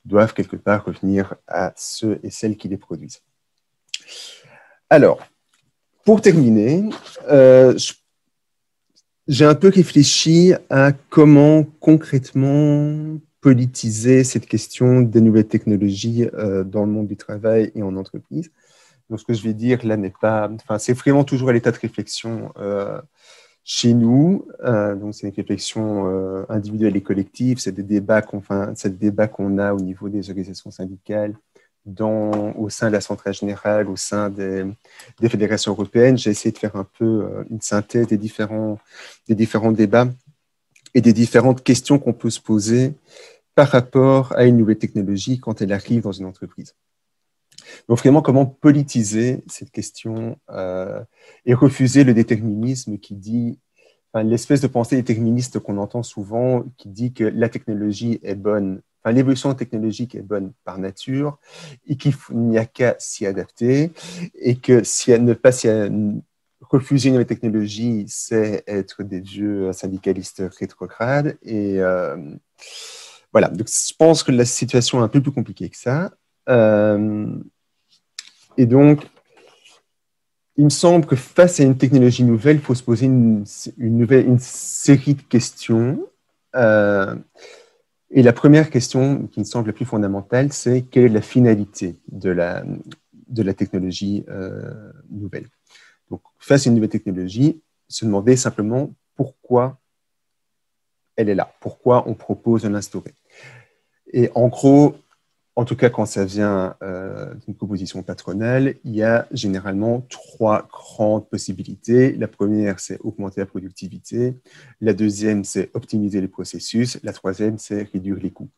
doivent quelque part revenir à ceux et celles qui les produisent. Alors, pour terminer, j'ai un peu réfléchi à comment concrètement politiser cette question des nouvelles technologies dans le monde du travail et en entreprise. Donc, ce que je vais dire là n'est pas... c'est vraiment toujours à l'état de réflexion chez nous. Donc, c'est une réflexion individuelle et collective. C'est des débats qu'on a au niveau des organisations syndicales, au sein de la Centrale Générale, au sein des fédérations européennes. J'ai essayé de faire un peu une synthèse des différents débats et des différentes questions qu'on peut se poser par rapport à une nouvelle technologie quand elle arrive dans une entreprise. Donc vraiment, comment politiser cette question et refuser le déterminisme qui dit, l'espèce de pensée déterministe qu'on entend souvent, qui dit que la technologie est bonne, l'évolution technologique est bonne par nature et qu'il n'y a qu'à s'y adapter et que refuser une nouvelle technologie, c'est être des vieux syndicalistes rétrogrades. Et voilà, donc je pense que la situation est un peu plus compliquée que ça. Et donc, il me semble que face à une technologie nouvelle, il faut se poser une série de questions. Et la première question qui me semble la plus fondamentale, c'est quelle est la finalité de la technologie nouvelle. Donc, face à une nouvelle technologie, se demander simplement pourquoi elle est là, pourquoi on propose de l'instaurer. Et en gros, en tout cas quand ça vient d'une proposition patronale, il y a généralement 3 grandes possibilités. La première, c'est augmenter la productivité. La deuxième, c'est optimiser les processus. La troisième, c'est réduire les coûts.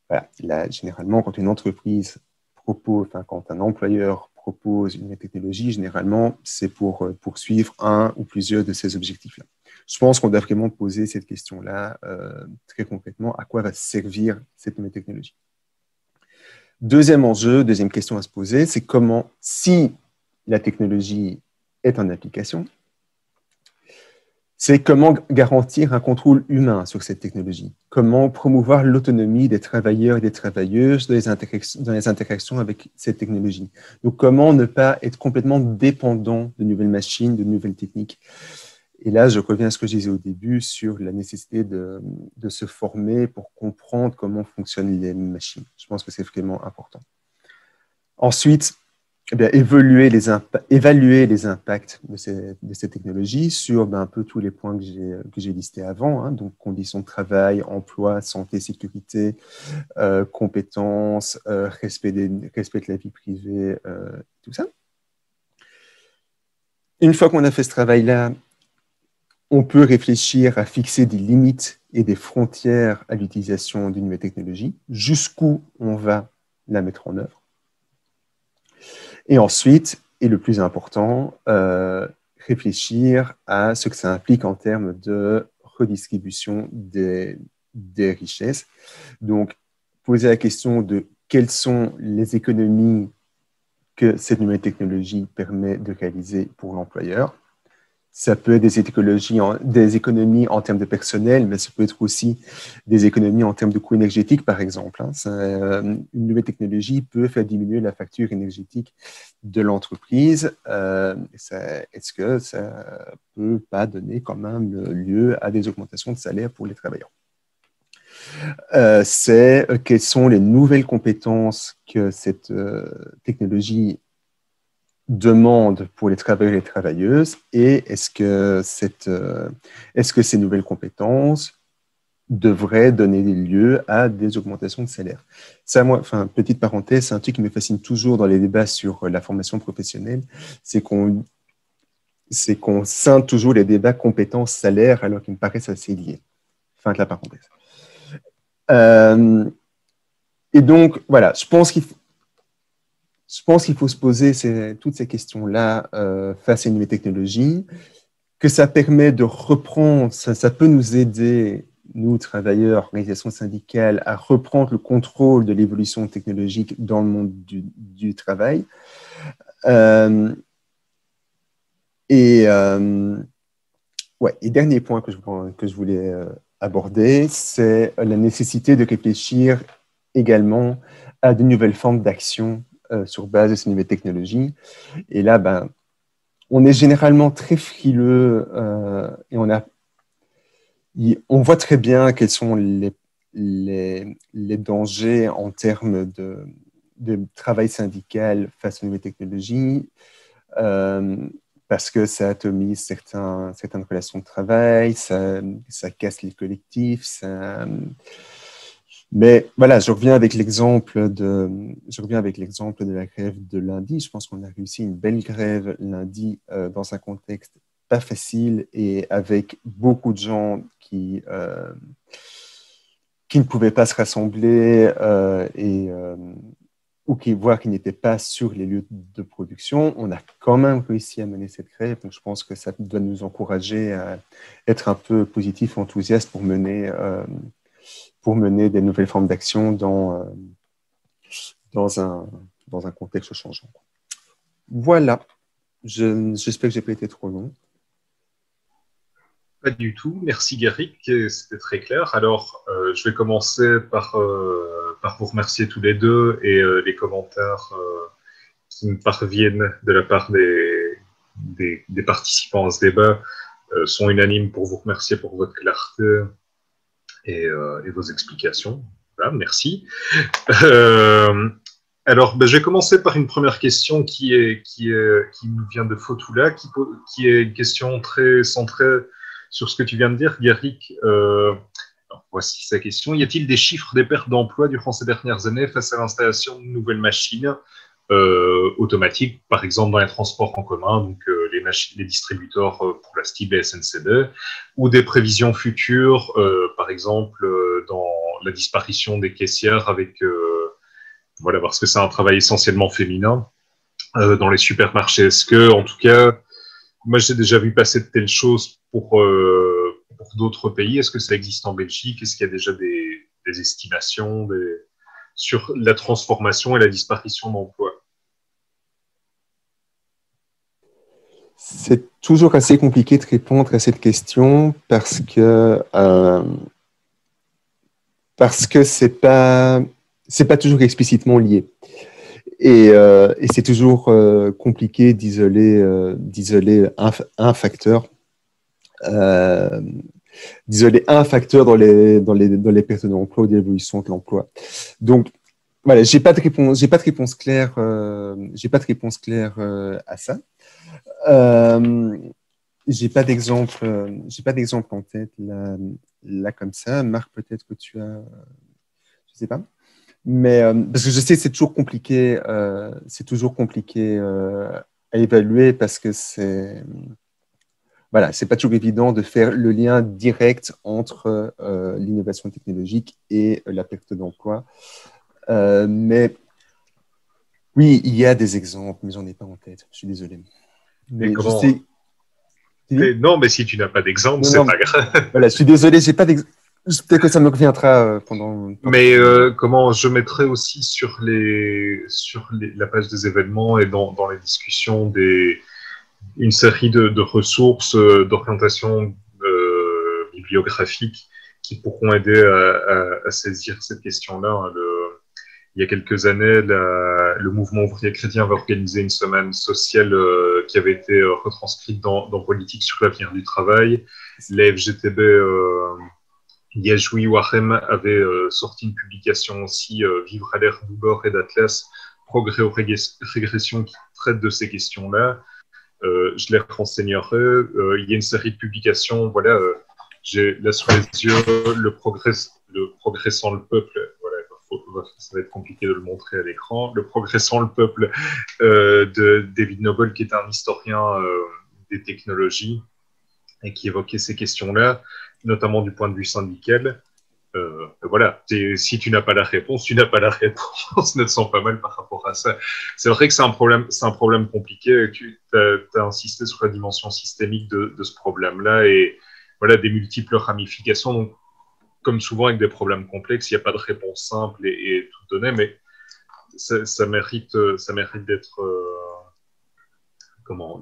Voilà. Là, généralement, quand une entreprise quand un employeur propose une technologie, généralement, c'est pour poursuivre un ou plusieurs de ces objectifs-là. Je pense qu'on doit vraiment poser cette question-là très concrètement, à quoi va servir cette nouvelle technologie. Deuxième enjeu, deuxième question à se poser, c'est comment, si la technologie est en application, c'est comment garantir un contrôle humain sur cette technologie, comment promouvoir l'autonomie des travailleurs et des travailleuses dans les interactions avec cette technologie. Donc, comment ne pas être complètement dépendant de nouvelles machines, de nouvelles techniques. Et là, je reviens à ce que je disais au début sur la nécessité de se former pour comprendre comment fonctionnent les machines. Je pense que c'est vraiment important. Ensuite, évaluer les impacts de ces technologies sur un peu tous les points que j'ai listés avant, donc conditions de travail, emploi, santé, sécurité, compétences, respect de la vie privée, tout ça. Une fois qu'on a fait ce travail-là, on peut réfléchir à fixer des limites et des frontières à l'utilisation d'une nouvelle technologie, jusqu'où on va la mettre en œuvre. Et ensuite, et le plus important, réfléchir à ce que ça implique en termes de redistribution des richesses. Donc, poser la question de quelles sont les économies que cette nouvelle technologie permet de réaliser pour l'employeur. Ça peut être des économies en termes de personnel, mais ça peut être aussi des économies en termes de coûts énergétiques, par exemple. Une nouvelle technologie peut faire diminuer la facture énergétique de l'entreprise. Est-ce que ça ne peut pas donner quand même lieu à des augmentations de salaire pour les travailleurs? Quelles sont les nouvelles compétences que cette technologie demande pour les travailleurs et les travailleuses, et est-ce que ces nouvelles compétences devraient donner lieu à des augmentations de salaire? Ça, moi, petite parenthèse, c'est un truc qui me fascine toujours dans les débats sur la formation professionnelle, c'est qu'on scinde toujours les débats compétences-salaire alors qu'ils me paraissent assez liés. Fin de la parenthèse. Et donc, voilà, je pense qu'il faut se poser toutes ces questions-là face à une nouvelle technologie, que ça permet de reprendre, ça peut nous aider, nous, travailleurs, organisations syndicales, à reprendre le contrôle de l'évolution technologique dans le monde du travail. Et dernier point que je voulais aborder, c'est la nécessité de réfléchir également à de nouvelles formes d'action sur base de ces nouvelles technologies. Et là, on est généralement très frileux et on voit très bien quels sont les dangers en termes de travail syndical face aux nouvelles technologies, parce que ça atomise certaines relations de travail, ça casse les collectifs, mais voilà, je reviens avec l'exemple de la grève de lundi. Je pense qu'on a réussi une belle grève lundi dans un contexte pas facile et avec beaucoup de gens qui ne pouvaient pas se rassembler voire qui n'étaient pas sur les lieux de production. On a quand même réussi à mener cette grève, donc je pense que ça doit nous encourager à être un peu positifs, enthousiastes pour mener des nouvelles formes d'action dans un contexte changeant. Voilà, j'espère que je n'ai pas été trop long. Pas du tout, merci Garrick, c'était très clair. Alors, je vais commencer par vous remercier tous les deux, et les commentaires qui me parviennent de la part des participants à ce débat sont unanimes pour vous remercier pour votre clarté et vos explications. Voilà, merci. Alors, je vais commencer par une première question qui nous vient de Fotula, qui est une question très centrée sur ce que tu viens de dire, Garrick. Voici sa question. Y a-t-il des chiffres des pertes d'emplois durant ces dernières années face à l'installation de nouvelles machines automatiques, par exemple dans les transports en commun, donc les distributeurs pour la STIB et SNCB, ou des prévisions futures, par exemple dans la disparition des caissières voilà, parce que c'est un travail essentiellement féminin dans les supermarchés. Est-ce que, en tout cas, moi j'ai déjà vu passer de telles choses pour d'autres pays. Est-ce que ça existe en Belgique? Est-ce qu'il y a déjà des estimations sur la transformation et la disparition d'emplois? C'est toujours assez compliqué de répondre à cette question parce que c'est pas toujours explicitement lié. Et c'est toujours compliqué d'isoler un facteur. D'isoler un facteur dans les pertes d'emploi ou d'évolution de l'emploi. Donc, voilà, j'ai pas de réponse claire à ça. J'ai pas d'exemple en tête là comme ça. Marc, peut-être que tu as, je sais pas. Mais parce que je sais que c'est toujours compliqué à évaluer parce que c'est pas toujours évident de faire le lien direct entre l'innovation technologique et la perte d'emploi. Mais oui, il y a des exemples, mais j'en ai pas en tête. Je suis désolé. Mais comment... Non, mais si tu n'as pas d'exemple, c'est pas grave. Voilà, je suis désolé, j'ai pas d'exemple. Peut-être que ça me reviendra pendant... Mais comment je mettrai aussi sur la page des événements et dans les discussions une série de ressources d'orientation bibliographique qui pourront aider à saisir cette question-là. Hein. Il y a quelques années, le mouvement ouvrier chrétien avait organisé une semaine sociale qui avait été retranscrite dans Politique sur l'avenir du travail. La FGTB Yashui Wahem avait sorti une publication aussi, Vivre à l'ère d'Uber et d'Atlas, Progrès aux régressions, qui traite de ces questions-là. Je les renseignerai. Il y a une série de publications. Voilà, j'ai là sous les yeux le progrès sans le peuple. Voilà, ça va être compliqué de le montrer à l'écran. Le progrès sans le peuple de David Noble, qui est un historien des technologies et qui évoquait ces questions-là, notamment du point de vue syndical. Voilà, si tu n'as pas la réponse, tu n'as pas la réponse. Ne te sens pas mal par rapport à ça. C'est vrai que c'est un problème compliqué. Tu as insisté sur la dimension systémique de ce problème-là et voilà, des multiples ramifications. Donc, comme souvent avec des problèmes complexes, il n'y a pas de réponse simple et tout donné, mais ça mérite d'être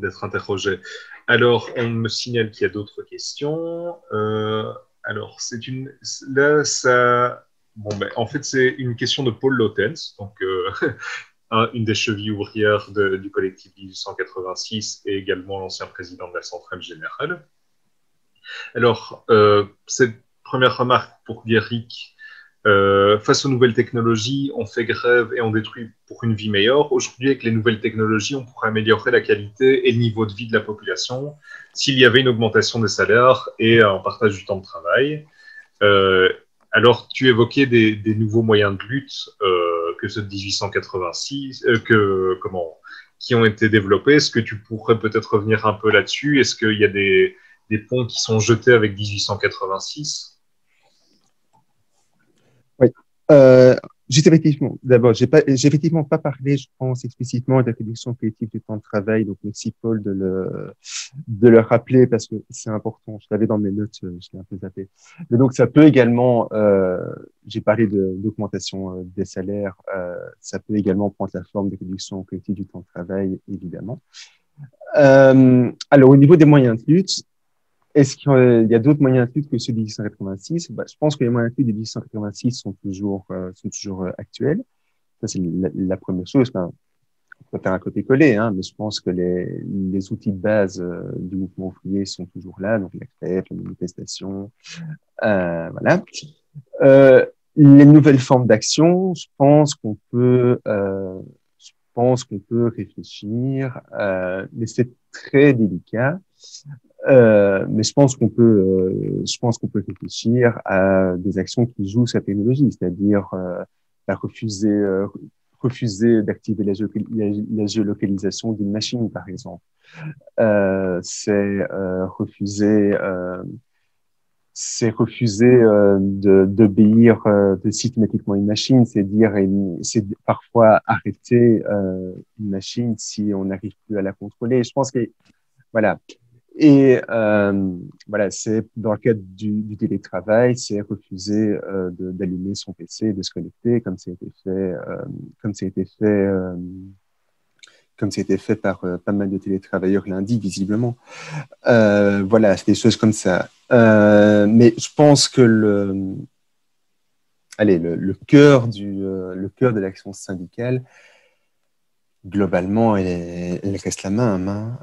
d'être interrogé. Alors, on me signale qu'il y a d'autres questions. Alors, là, ça... Bon, ben, en fait, c'est une question de Paul Lotens, donc une des chevilles ouvrières du collectif 1886 et également l'ancien président de la Centrale Générale. Alors, cette première remarque pour Guéric, face aux nouvelles technologies, on fait grève et on détruit pour une vie meilleure. Aujourd'hui, avec les nouvelles technologies, on pourrait améliorer la qualité et le niveau de vie de la population s'il y avait une augmentation des salaires et un partage du temps de travail. Alors, tu évoquais des nouveaux moyens de lutte que ceux de 1886, qui ont été développés. Est-ce que tu pourrais peut-être revenir un peu là-dessus? Est-ce qu'il y a des ponts qui sont jetés avec 1886? Oui. D'abord, j'ai effectivement pas parlé, je pense, explicitement de la réduction collective du temps de travail. Donc, merci Paul de le rappeler parce que c'est important. Je l'avais dans mes notes, je l'ai un peu zappé. Mais donc, ça peut également, j'ai parlé d'augmentation des salaires, ça peut également prendre la forme de réduction collective du temps de travail, évidemment. Alors, au niveau des moyens de lutte, est-ce qu'il y a d'autres moyens de lutte que ceux de 1886? Je pense que les moyens de lutte de 1886 sont toujours actuels. Ça, c'est la première chose. Enfin, on peut faire un copier-coller, hein, mais je pense que les outils de base du mouvement ouvrier sont toujours là, donc la grève, la manifestation, voilà. Les nouvelles formes d'action, je pense qu'on peut réfléchir, mais c'est très délicat. Mais je pense qu'on peut réfléchir à des actions qui jouent sur la technologie, c'est-à-dire refuser d'activer la géolocalisation d'une machine, par exemple. C'est refuser d'obéir systématiquement une machine, c'est parfois arrêter une machine si on n'arrive plus à la contrôler. Je pense que voilà. Et voilà, c'est dans le cadre du télétravail, c'est refuser d'allumer son PC, de se connecter, comme ça a été fait par pas mal de télétravailleurs lundi, visiblement. Voilà, c'est des choses comme ça. Mais je pense que le cœur de l'action syndicale, globalement, elle reste la même. Hein.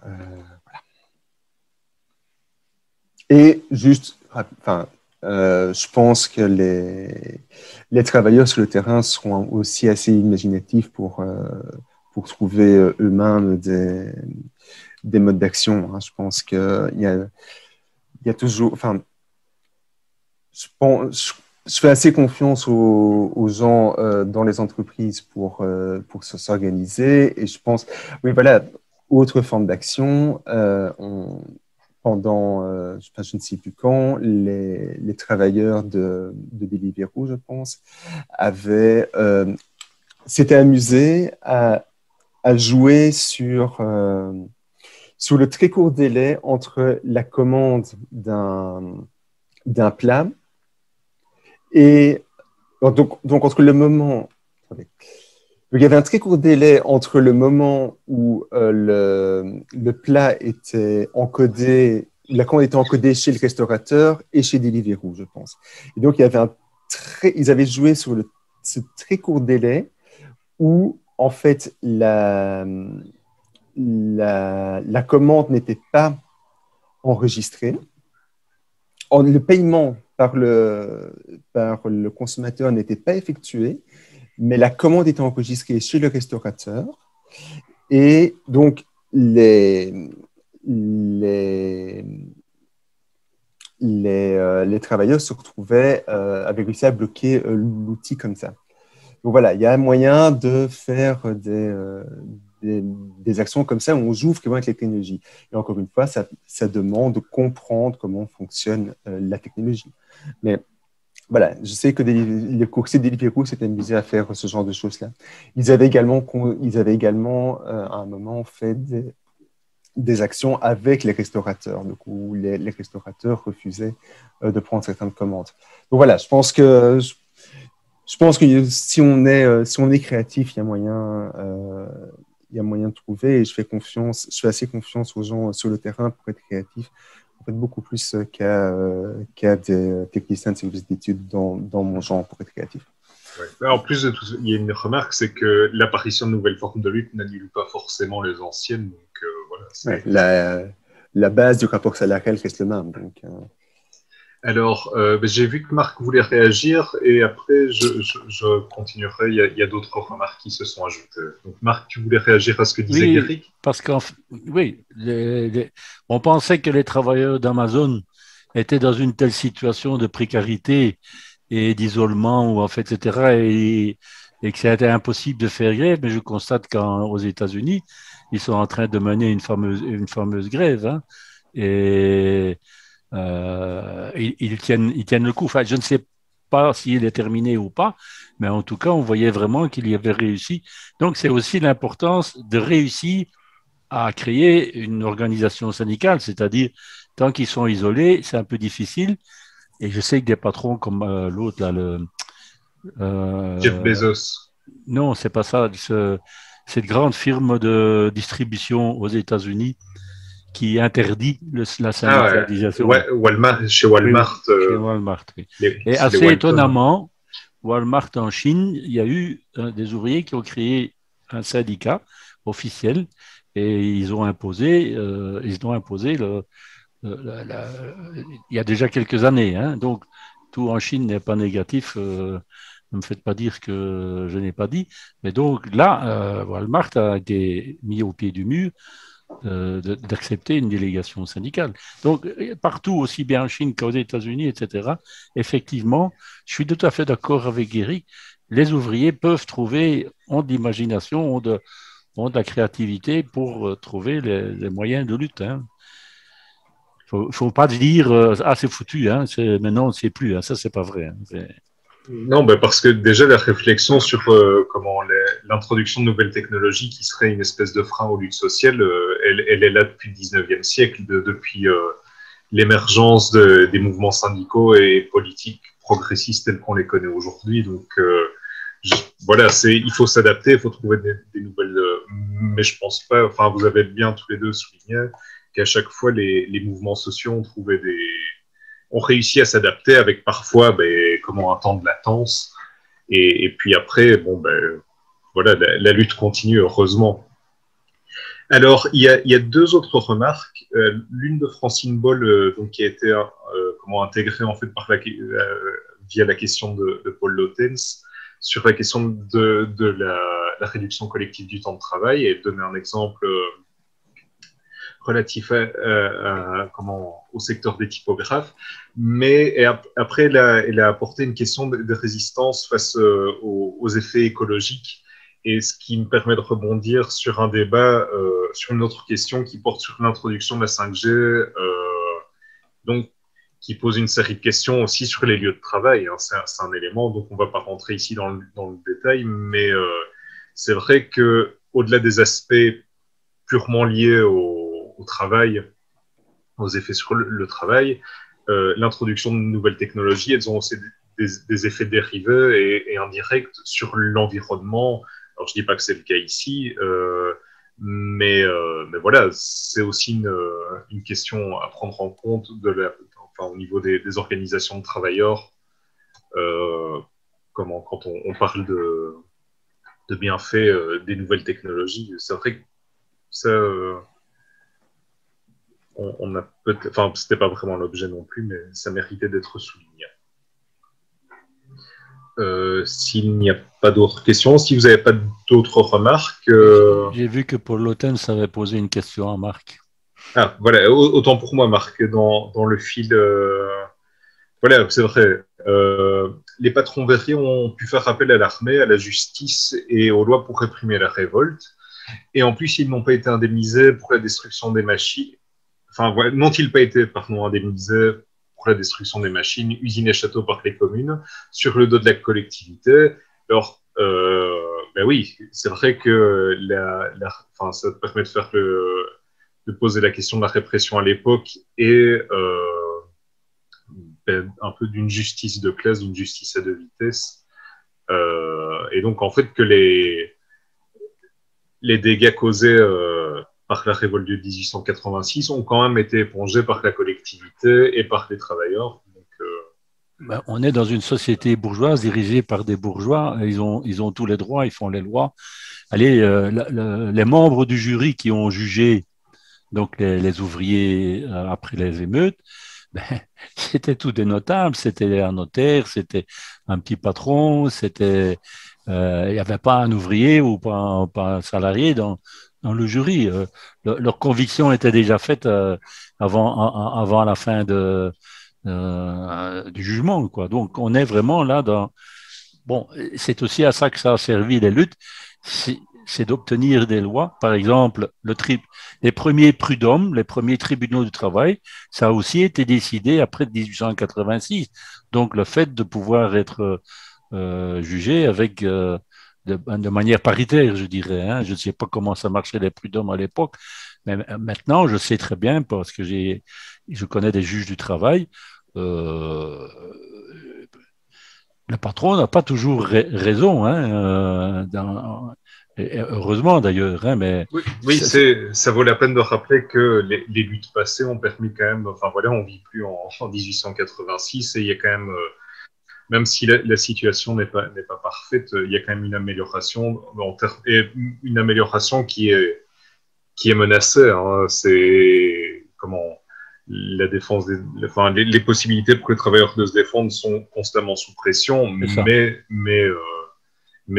Et juste, je pense que les travailleurs sur le terrain seront aussi assez imaginatifs pour trouver eux-mêmes des modes d'action. Hein. Je pense qu'il y a toujours, je fais assez confiance aux gens dans les entreprises pour s'organiser. Et je pense, oui, voilà, autre forme d'action, pendant, je ne sais plus quand, les travailleurs de Deliveroo, je pense, s'étaient amusés à jouer sur le très court délai entre la commande d'un plat Et donc entre le moment... Attendez. Donc, il y avait un très court délai entre le moment où le plat était encodé, la commande était encodée chez le restaurateur et chez Deliveroo, je pense. Et donc, il y avait ils avaient joué sur ce très court délai où, en fait, la commande n'était pas enregistrée. Le paiement par le consommateur n'était pas effectué, mais la commande était enregistrée chez le restaurateur. Et donc, les travailleurs se retrouvaient, avaient réussi à bloquer l'outil comme ça. Donc voilà, il y a un moyen de faire des actions comme ça où on joue vraiment avec les technologies. Et encore une fois, ça demande de comprendre comment fonctionne la technologie. Mais voilà, je sais que les coursiers de Deliveroo s'étaient amusés à faire ce genre de choses-là. Ils avaient également à un moment fait des actions avec les restaurateurs, donc où les restaurateurs refusaient de prendre certaines commandes. Donc voilà, je pense que si on est créatif, il y a moyen de trouver. Et je fais assez confiance aux gens sur le terrain pour être créatif. En fait, beaucoup plus qu'à des techniciens de service d'études dans mon genre pour être créatif. Ouais. En plus de tout ça, il y a une remarque, c'est que l'apparition de nouvelles formes de lutte n'annule pas forcément les anciennes. Donc voilà. La base du rapport salarial reste le même. Donc, Alors, j'ai vu que Marc voulait réagir et après, je continuerai. Il y a d'autres remarques qui se sont ajoutées. Donc, Marc, tu voulais réagir à ce que disait Guéric ? Parce on pensait que les travailleurs d'Amazon étaient dans une telle situation de précarité et d'isolement, ou en fait, etc., et que c'était impossible de faire grève. Mais je constate qu'aux États-Unis, ils sont en train de mener une fameuse grève, hein, et ils tiennent le coup. Enfin, je ne sais pas s'il est terminé ou pas, mais en tout cas, on voyait vraiment qu'il y avait réussi. Donc, c'est aussi l'importance de réussir à créer une organisation syndicale, c'est-à-dire, tant qu'ils sont isolés, c'est un peu difficile. Et je sais que des patrons comme l'autre, là, Jeff Bezos. Non, c'est pas ça. Cette grande firme de distribution aux États-Unis qui interdit la syndicalisation. Walmart, chez Walmart. Oui, chez Walmart, oui. Et assez étonnamment, Walmart en Chine, il y a eu des ouvriers qui ont créé un syndicat officiel et ils ont imposé il y a déjà quelques années. Hein, donc, tout en Chine n'est pas négatif. Ne me faites pas dire que je n'ai pas dit. Mais donc là, Walmart a été mis au pied du mur d'accepter une délégation syndicale. Donc, partout, aussi bien en Chine qu'aux États-Unis, etc., effectivement, je suis tout à fait d'accord avec Guéric, les ouvriers peuvent ont de l'imagination, ont de la créativité pour trouver les moyens de lutte. Hein. Faut pas dire c'est foutu, hein, maintenant c'est plus, hein, ça c'est pas vrai. Hein, non, parce que déjà la réflexion sur comment l'introduction de nouvelles technologies qui serait une espèce de frein aux luttes sociales, elle est là depuis le 19e siècle, depuis l'émergence des mouvements syndicaux et politiques progressistes tels qu'on les connaît aujourd'hui. Donc voilà, il faut s'adapter, il faut trouver des nouvelles. Mais je pense pas. Enfin, vous avez bien tous les deux souligné qu'à chaque fois les mouvements sociaux ont réussi à s'adapter avec parfois un temps de latence. Et puis après, voilà, la lutte continue, heureusement. Alors, il y a deux autres remarques. L'une de Francine Boll, donc, qui a été intégrée en fait via la question de Paul Lotens sur la question de la réduction collective du temps de travail, et donner un exemple relatif au secteur des typographes. Mais après, elle a apporté une question de résistance face aux effets écologiques, et ce qui me permet de rebondir sur un débat, sur une autre question qui porte sur l'introduction de la 5G, donc qui pose une série de questions aussi sur les lieux de travail. Hein. C'est un élément, donc on ne va pas rentrer ici dans le détail, mais c'est vrai qu'au-delà des aspects purement liés au travail, aux effets sur le travail, l'introduction de nouvelles technologies, elles ont aussi des effets dérivés et indirects sur l'environnement. Alors, je dis pas que c'est le cas ici, mais voilà, c'est aussi une question à prendre en compte au niveau des organisations de travailleurs. Quand on parle de bienfaits des nouvelles technologies, c'est vrai que ça, on a peut-être, enfin, c'était pas vraiment l'objet non plus, mais ça méritait d'être souligné. S'il n'y a pas d'autres questions, si vous n'avez pas d'autres remarques. J'ai vu que Paul Lotens avait posé une question à Marc. Ah, voilà, autant pour moi, Marc, dans le fil. Voilà, c'est vrai. Les patrons verriers ont pu faire appel à l'armée, à la justice et aux lois pour réprimer la révolte. Et en plus, ils n'ont pas été indemnisés pour la destruction des machines. Enfin, voilà, n'ont-ils pas été, indemnisés pour la destruction des machines, usines et châteaux par les communes, sur le dos de la collectivité. Alors, ben oui, c'est vrai que ça permet de faire de poser la question de la répression à l'époque et un peu d'une justice de classe, d'une justice à deux vitesses. Et donc, en fait, que les dégâts causés par la révolte de 1886 ont quand même été épongés par la collectivité et par les travailleurs. Donc, on est dans une société bourgeoise dirigée par des bourgeois. Ils ont tous les droits, ils font les lois. Allez, les membres du jury qui ont jugé donc les ouvriers après les émeutes, ben, c'était tous des notables, c'était un notaire, c'était un petit patron, il n'y avait pas un ouvrier ou pas un salarié dans le jury. Leur conviction était déjà faite avant la fin du jugement, quoi. Donc, on est vraiment là dans... Bon, c'est aussi à ça que ça a servi les luttes, c'est d'obtenir des lois. Par exemple, les premiers prud'hommes, les premiers tribunaux du travail, ça a aussi été décidé après 1886. Donc, le fait de pouvoir être jugé avec de manière paritaire, je dirais. Hein. Je ne sais pas comment ça marchait les prud'hommes à l'époque, mais maintenant, je sais très bien parce que je connais des juges du travail. Le patron n'a pas toujours raison, hein, et heureusement d'ailleurs, hein, mais oui, ça vaut la peine de rappeler que les luttes passées ont permis quand même, enfin voilà, on vit plus en 1886 et il y a quand même si la situation n'est pas parfaite, il y a quand même une amélioration et une amélioration qui est menacée. Hein. C'est la défense les possibilités pour les travailleurs de se défendre sont constamment sous pression, mais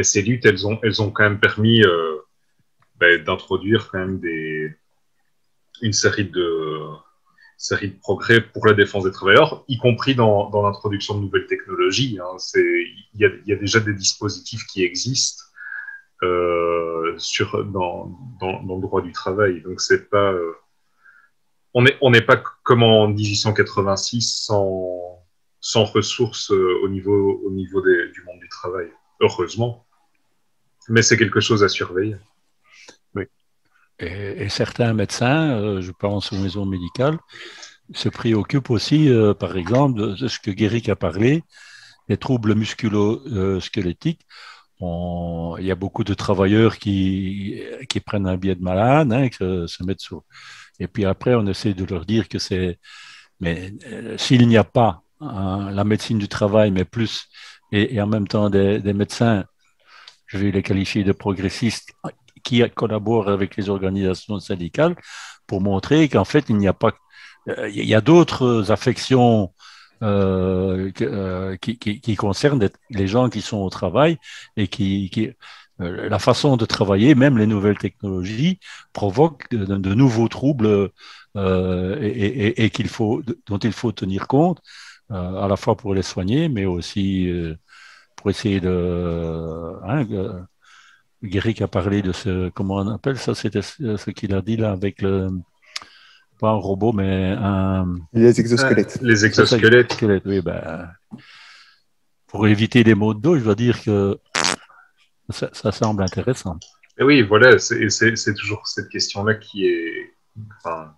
ces luttes, elles ont quand même permis d'introduire quand même une série de progrès pour la défense des travailleurs, y compris dans l'introduction de nouvelles technologies. Hein. Il y a déjà des dispositifs qui existent dans le droit du travail. Donc, c'est pas... on n'est pas comme en 1886 sans ressources au niveau du monde du travail, heureusement. Mais c'est quelque chose à surveiller. Oui. Et certains médecins, je pense aux maisons médicales, se préoccupent aussi, par exemple, de ce que Guéric a parlé, des troubles musculo-squelettiques. Il y a beaucoup de travailleurs qui prennent un billet de malade, hein, qui se mettent sur... Et puis après, on essaie de leur dire que c'est... Mais s'il n'y a pas la médecine du travail, mais plus, et en même temps des médecins, je vais les qualifier de progressistes, qui collaborent avec les organisations syndicales pour montrer qu'en fait, il n'y a pas... Il y a d'autres affections qui concernent les gens qui sont au travail et la façon de travailler, même les nouvelles technologies, provoquent de nouveaux troubles et dont il faut tenir compte, à la fois pour les soigner, mais aussi pour essayer Guéric a parlé de comment on appelle ça, c'était ce qu'il a dit là avec pas un robot, mais les exosquelettes. Les exosquelettes. Oui, pour éviter les maux de dos, je dois dire que ça semble intéressant. Et oui, voilà, c'est toujours cette question-là qui est... Enfin,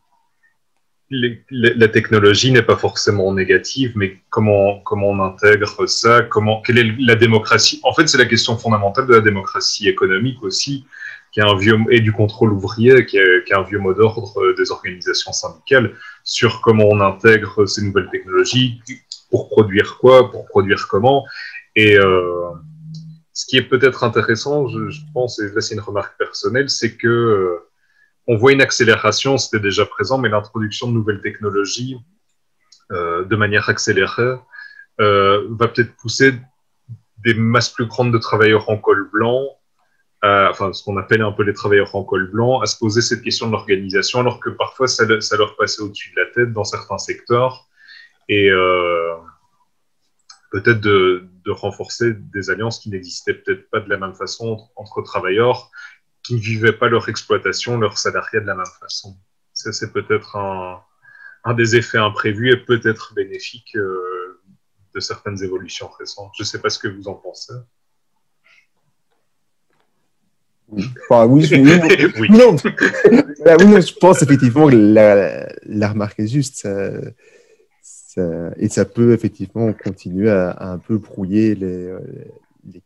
la technologie n'est pas forcément négative, mais comment on intègre ça, quelle est la démocratie? En fait, c'est la question fondamentale de la démocratie économique aussi, qui est et du contrôle ouvrier, qui est un vieux mot d'ordre des organisations syndicales, sur comment on intègre ces nouvelles technologies, pour produire quoi, pour produire comment. Et ce qui est peut-être intéressant, je pense, et là c'est une remarque personnelle, c'est que on voit une accélération, c'était déjà présent, mais l'introduction de nouvelles technologies de manière accélérée va peut-être pousser des masses plus grandes de travailleurs en col blanc, enfin ce qu'on appelle un peu les travailleurs en col blanc, à se poser cette question de l'organisation, alors que parfois ça leur passait au-dessus de la tête dans certains secteurs, et peut-être de renforcer des alliances qui n'existaient peut-être pas de la même façon entre travailleurs, qui ne vivaient pas leur exploitation, leur salariat de la même façon. Ça, c'est peut-être un des effets imprévus et peut-être bénéfique de certaines évolutions récentes. Je ne sais pas ce que vous en pensez. Enfin, oui, oui. Non. Oui, je pense effectivement que la remarque est juste. Et ça peut effectivement continuer à un peu brouiller les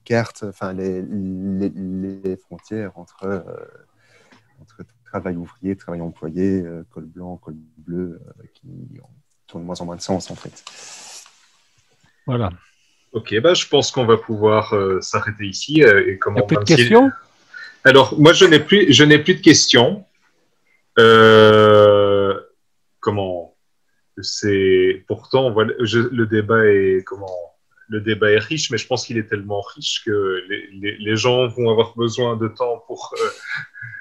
cartes, enfin les frontières entre travail ouvrier, travail employé, col blanc, col bleu, qui ont de moins en moins de sens en fait. Voilà. Ok, bah, je pense qu'on va pouvoir s'arrêter ici. Et comment, il n'y a plus de questions? Alors, moi, je n'ai plus de questions. Comment c'est pourtant voilà, le débat est riche, mais je pense qu'il est tellement riche que les gens vont avoir besoin de temps pour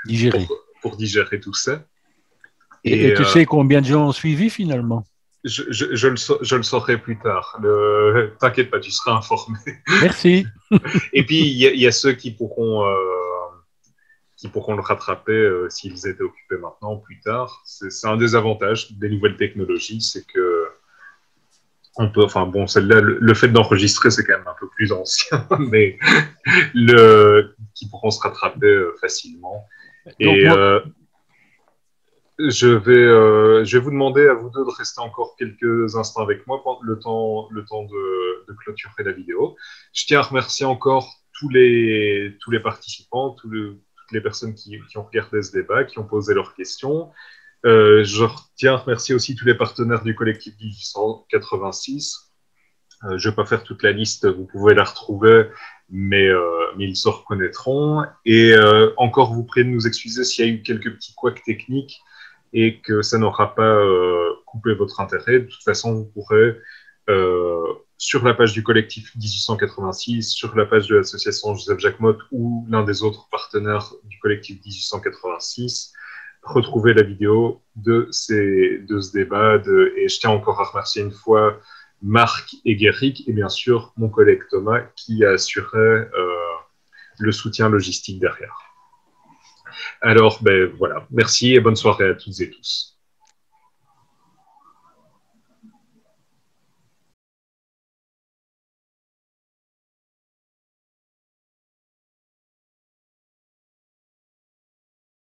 digérer. Pour digérer tout ça. Et tu sais combien de gens ont suivi finalement? Je le saurai plus tard. T'inquiète pas, tu seras informé. Merci. Et puis il y a ceux qui pourront le rattraper s'ils étaient occupés maintenant ou plus tard. C'est un des avantages des nouvelles technologies, c'est que on peut, enfin bon, celle-là, le fait d'enregistrer, c'est quand même un peu plus ancien, mais qui pourront se rattraper facilement. Et je vais vous demander à vous deux de rester encore quelques instants avec moi pendant le temps de clôturer la vidéo. Je tiens à remercier encore tous les participants, toutes les personnes qui ont regardé ce débat, qui ont posé leurs questions. Je tiens à remercier aussi tous les partenaires du collectif 1886. Je ne vais pas faire toute la liste, vous pouvez la retrouver, mais ils se reconnaîtront. Et encore, vous priez de nous excuser s'il y a eu quelques petits couacs techniques et que ça n'aura pas coupé votre intérêt. De toute façon, vous pourrez, sur la page du collectif 1886, sur la page de l'association Joseph Jacquemotte ou l'un des autres partenaires du collectif 1886, retrouver la vidéo de ce débat. Et je tiens encore à remercier une fois Marc et Guéric, et bien sûr mon collègue Thomas, qui a assuré le soutien logistique derrière. Alors, voilà, merci et bonne soirée à toutes et tous.